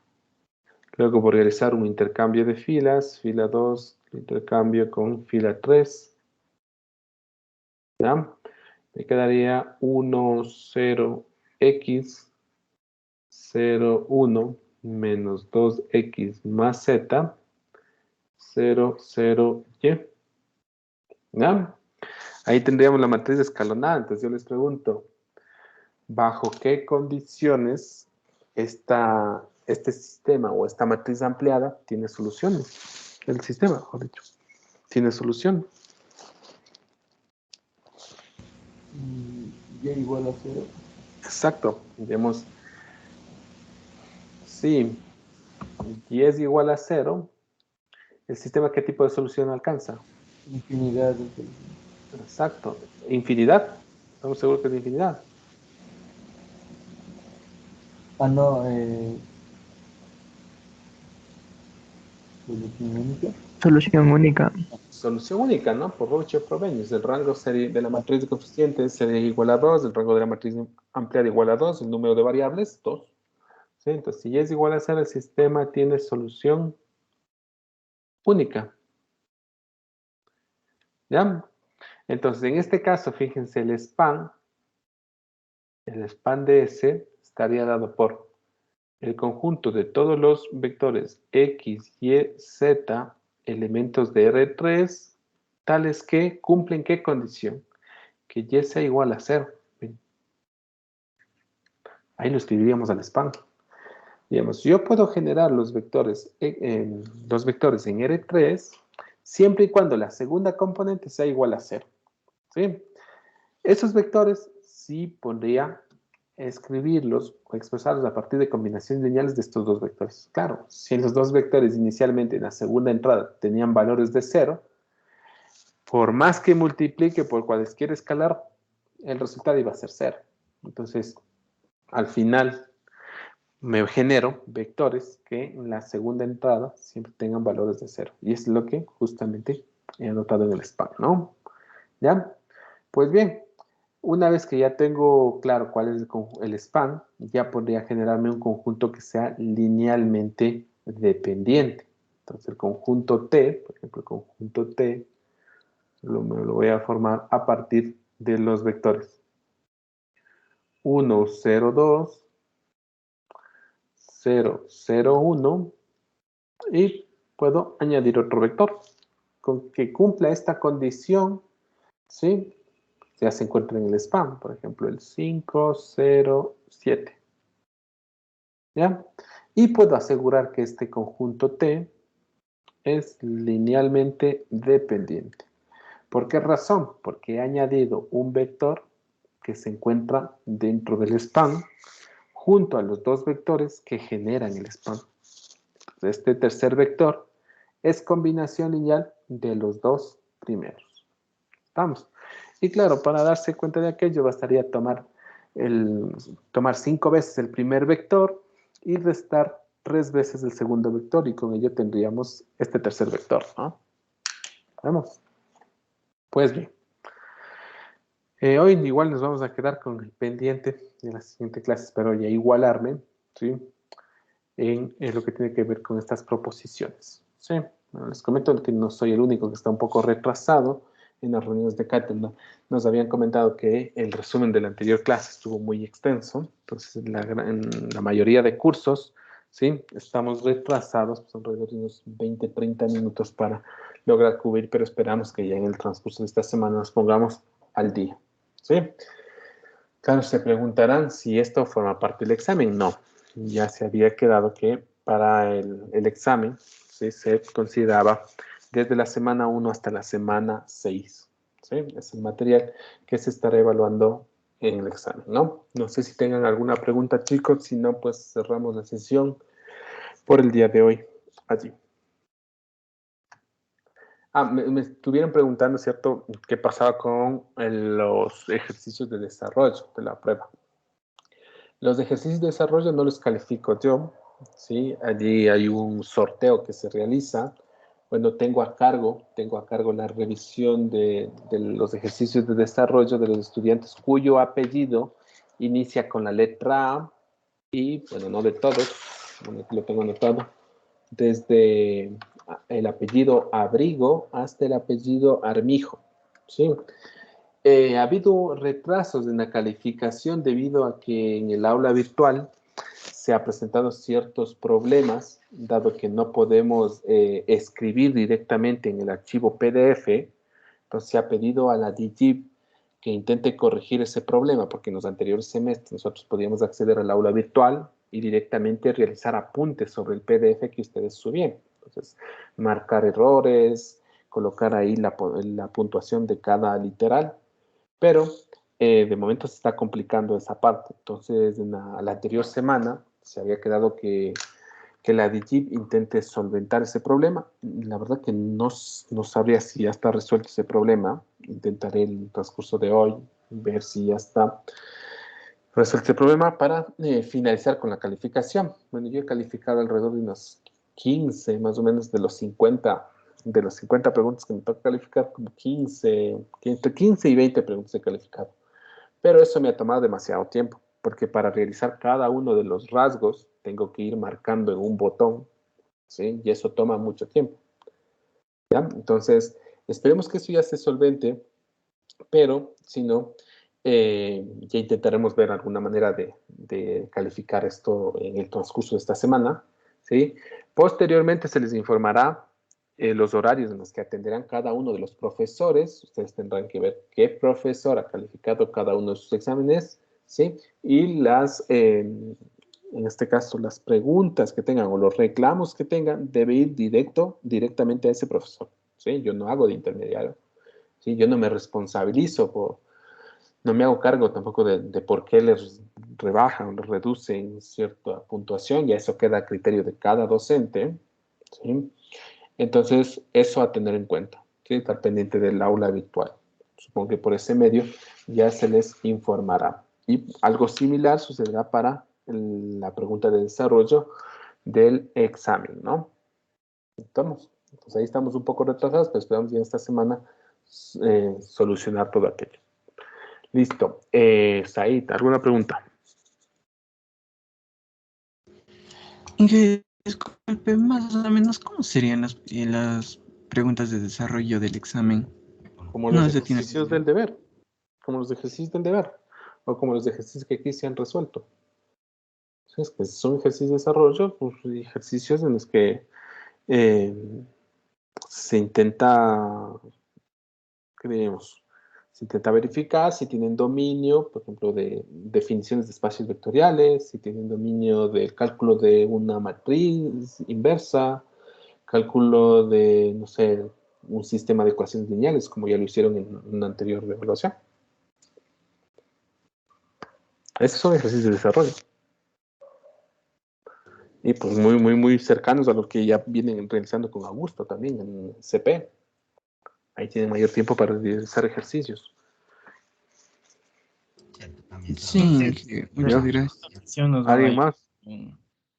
Luego por realizar un intercambio de filas, fila 2, intercambio con fila 3. ¿Ya? Me quedaría 1, 0, x, 0, 1, menos 2x más z, 0, 0, y. ¿Ya? Ahí tendríamos la matriz escalonada. Entonces yo les pregunto, ¿bajo qué condiciones este sistema o esta matriz ampliada tiene soluciones? El sistema, mejor dicho, tiene solución. Y igual a 0. Exacto. Digamos, si y es igual a 0, ¿el sistema qué tipo de solución alcanza? Infinidad de Exacto. Infinidad. Estamos seguros que es infinidad. Ah, no, solución única. Solución única. Solución única, ¿no? Por Roche-Frobenius. El rango de la matriz de coeficientes sería igual a 2, el rango de la matriz ampliada igual a 2, el número de variables, 2. ¿Sí? Entonces, si es igual a 0, el sistema tiene solución única. ¿Ya? Entonces, en este caso, fíjense, el span de S estaría dado por el conjunto de todos los vectores x, y, z, elementos de R3, tales que cumplen ¿qué condición? Que y sea igual a 0. Ahí lo escribiríamos al span. Digamos, yo puedo generar los vectores en R3 siempre y cuando la segunda componente sea igual a 0. ¿Sí? Esos vectores sí podría escribirlos o expresarlos a partir de combinaciones lineales de estos dos vectores. Claro, si los dos vectores inicialmente en la segunda entrada tenían valores de 0, por más que multiplique por cualquier escalar, el resultado iba a ser 0. Entonces, al final me genero vectores que en la segunda entrada siempre tengan valores de 0. Y es lo que justamente he anotado en el span, ¿no? ¿Ya? Pues bien, una vez que ya tengo claro cuál es el span, ya podría generarme un conjunto que sea linealmente dependiente. Entonces el conjunto T, por ejemplo, el conjunto T, me lo voy a formar a partir de los vectores 1, 0, 2, 0, 0, 1, y puedo añadir otro vector con que cumpla esta condición, ¿sí? Ya se encuentra en el span, por ejemplo, el 5, 0, 7. ¿Ya? Y puedo asegurar que este conjunto T es linealmente dependiente. ¿Por qué razón? Porque he añadido un vector que se encuentra dentro del span junto a los dos vectores que generan el span. Este tercer vector es combinación lineal de los dos primeros. ¿Estamos? Y claro, para darse cuenta de aquello bastaría tomar 5 veces el primer vector y restar 3 veces el segundo vector, y con ello tendríamos este tercer vector, ¿no? Vamos. Pues bien. Hoy igual nos vamos a quedar con el pendiente de la siguiente clase. Espero ya igualarme, ¿sí? En lo que tiene que ver con estas proposiciones. ¿Sí? Bueno, les comento que no soy el único que está un poco retrasado. En las reuniones de cátedra nos habían comentado que el resumen de la anterior clase estuvo muy extenso. Entonces, en la mayoría de cursos, ¿sí? Estamos retrasados, pues alrededor de unos 20, 30 minutos para lograr cubrir, pero esperamos que ya en el transcurso de esta semana nos pongamos al día. ¿Sí? Claro, se preguntarán si esto forma parte del examen. No, ya se había quedado que para el examen, ¿sí? Se consideraba desde la semana 1 hasta la semana 6. ¿Sí? Es el material que se estará evaluando en el examen, ¿no? No sé si tengan alguna pregunta, chicos. Si no, pues cerramos la sesión por el día de hoy allí. Me estuvieron preguntando, ¿cierto?, qué pasaba con los ejercicios de desarrollo de la prueba. Los ejercicios de desarrollo no los califico yo, ¿sí? Allí hay un sorteo que se realiza. Bueno, tengo a cargo la revisión de los ejercicios de desarrollo de los estudiantes cuyo apellido inicia con la letra A y, bueno, no de todos, bueno, aquí lo tengo anotado, desde el apellido Abrigo hasta el apellido Armijo, ¿sí? Ha habido retrasos en la calificación debido a que en el aula virtual se han presentado ciertos problemas, dado que no podemos escribir directamente en el archivo PDF. Entonces se ha pedido a la DIGIP que intente corregir ese problema, porque en los anteriores semestres nosotros podíamos acceder al aula virtual y directamente realizar apuntes sobre el PDF que ustedes subían. Entonces, marcar errores, colocar ahí la puntuación de cada literal, pero de momento se está complicando esa parte. Entonces, en la anterior semana se había quedado que la DIGIP intente solventar ese problema. La verdad que no sabría si ya está resuelto ese problema. Intentaré en el transcurso de hoy ver si ya está resuelto el problema para finalizar con la calificación. Bueno, yo he calificado alrededor de unos 15, más o menos de los 50 preguntas que me toca calificar, como 15 y 20 preguntas he calificado. Pero eso me ha tomado demasiado tiempo, porque para realizar cada uno de los rasgos tengo que ir marcando en un botón, ¿sí? Y eso toma mucho tiempo, ¿ya? Entonces, esperemos que eso ya se solvente, pero si no, ya intentaremos ver alguna manera de calificar esto en el transcurso de esta semana, ¿sí? Posteriormente se les informará los horarios en los que atenderán cada uno de los profesores. Ustedes tendrán que ver qué profesor ha calificado cada uno de sus exámenes, ¿sí? Y en este caso, las preguntas que tengan o los reclamos que tengan debe ir directamente a ese profesor, ¿sí? Yo no hago de intermediario, ¿sí? Yo no me responsabilizo no me hago cargo tampoco de por qué les rebajan o les reducen cierta puntuación, ya eso queda a criterio de cada docente, ¿sí? Entonces, eso a tener en cuenta, ¿sí? Estar pendiente del aula virtual. Supongo que por ese medio ya se les informará. Y algo similar sucederá para la pregunta de desarrollo del examen, ¿no? Entonces ahí estamos un poco retrasados, pero esperamos ya esta semana solucionar todo aquello. Listo. Said, ¿alguna pregunta? Inge, disculpe, más o menos, ¿cómo serían las preguntas de desarrollo del examen? Como los No se tiene ejercicios del deber. Como los ejercicios del deber. O como los ejercicios que aquí se han resuelto. Es que son ejercicios de desarrollo, pues, ejercicios en los que se intenta, ¿qué diríamos? Se intenta verificar si tienen dominio, por ejemplo, de definiciones de espacios vectoriales, si tienen dominio del cálculo de una matriz inversa, cálculo de, no sé, un sistema de ecuaciones lineales, como ya lo hicieron en una anterior evaluación. Esos son ejercicios de desarrollo. Y pues muy cercanos a lo que ya vienen realizando con Augusto también en CP. Ahí tienen mayor tiempo para realizar ejercicios. Sí, Inge, muchas ¿Ya? gracias. Nos van a ¿Alguien ir más?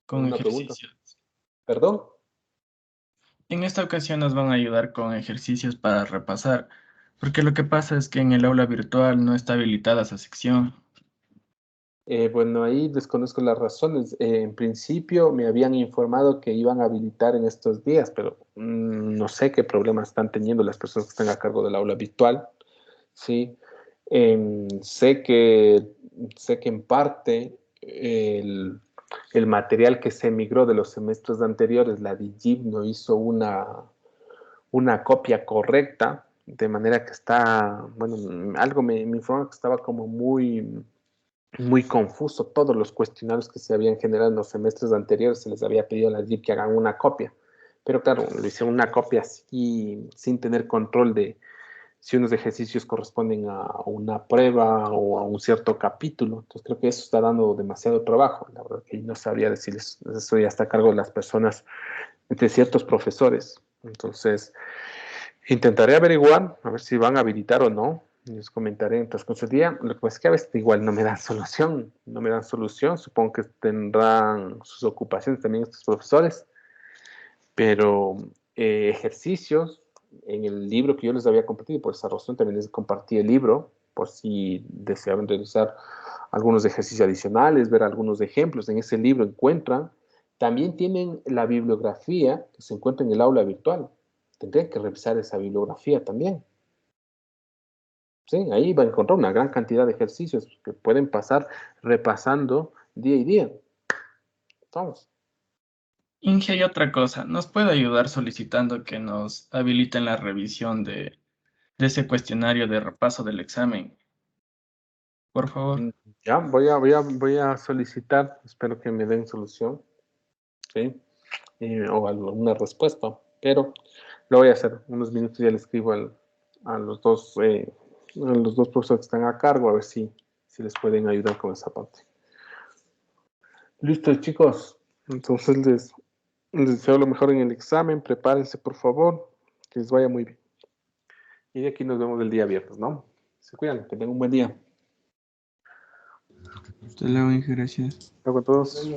con ¿Una pregunta? ejercicios. ¿Perdón? En esta ocasión nos van a ayudar con ejercicios para repasar, porque lo que pasa es que en el aula virtual no está habilitada esa sección. Bueno, ahí desconozco las razones. En principio me habían informado que iban a habilitar en estos días, pero no sé qué problemas están teniendo las personas que están a cargo del aula virtual. Sí. Sé que en parte el material que se migró de los semestres anteriores, la DIGIP no hizo una copia correcta, de manera que está, bueno, algo me informa que estaba como muy confuso. Todos los cuestionarios que se habían generado en los semestres anteriores se les había pedido a la DIP que hagan una copia. Pero claro, lo hicieron una copia así, sin tener control de si unos ejercicios corresponden a una prueba o a un cierto capítulo. Entonces creo que eso está dando demasiado trabajo. La verdad que no sabría decirles, eso ya está a cargo de las personas, de ciertos profesores. Entonces intentaré averiguar, a ver si van a habilitar o no. Les comentaré en el transcurso del día. Lo que pasa es que a veces igual no me dan solución, no me dan solución. Supongo que tendrán sus ocupaciones también estos profesores, pero ejercicios en el libro que yo les había compartido, por esa razón también les compartí el libro, por si deseaban realizar algunos ejercicios adicionales, ver algunos ejemplos. En ese libro encuentran, también tienen la bibliografía que se encuentra en el aula virtual. Tendrían que revisar esa bibliografía también. Sí, ahí va a encontrar una gran cantidad de ejercicios que pueden pasar repasando día y día. Vamos. Inge, hay otra cosa, ¿nos puede ayudar solicitando que nos habiliten la revisión de ese cuestionario de repaso del examen? Por favor. Ya, voy a solicitar, espero que me den solución, ¿sí? O alguna respuesta, pero lo voy a hacer. Unos minutos ya le escribo a los dos profesores que están a cargo, a ver si les pueden ayudar con esa parte. Listo, chicos. Entonces les deseo lo mejor en el examen. Prepárense, por favor. Que les vaya muy bien. Y de aquí nos vemos el día viernes, ¿no? Se cuidan, que tengan un buen día. Hasta luego, Inge, gracias. Hasta luego a todos.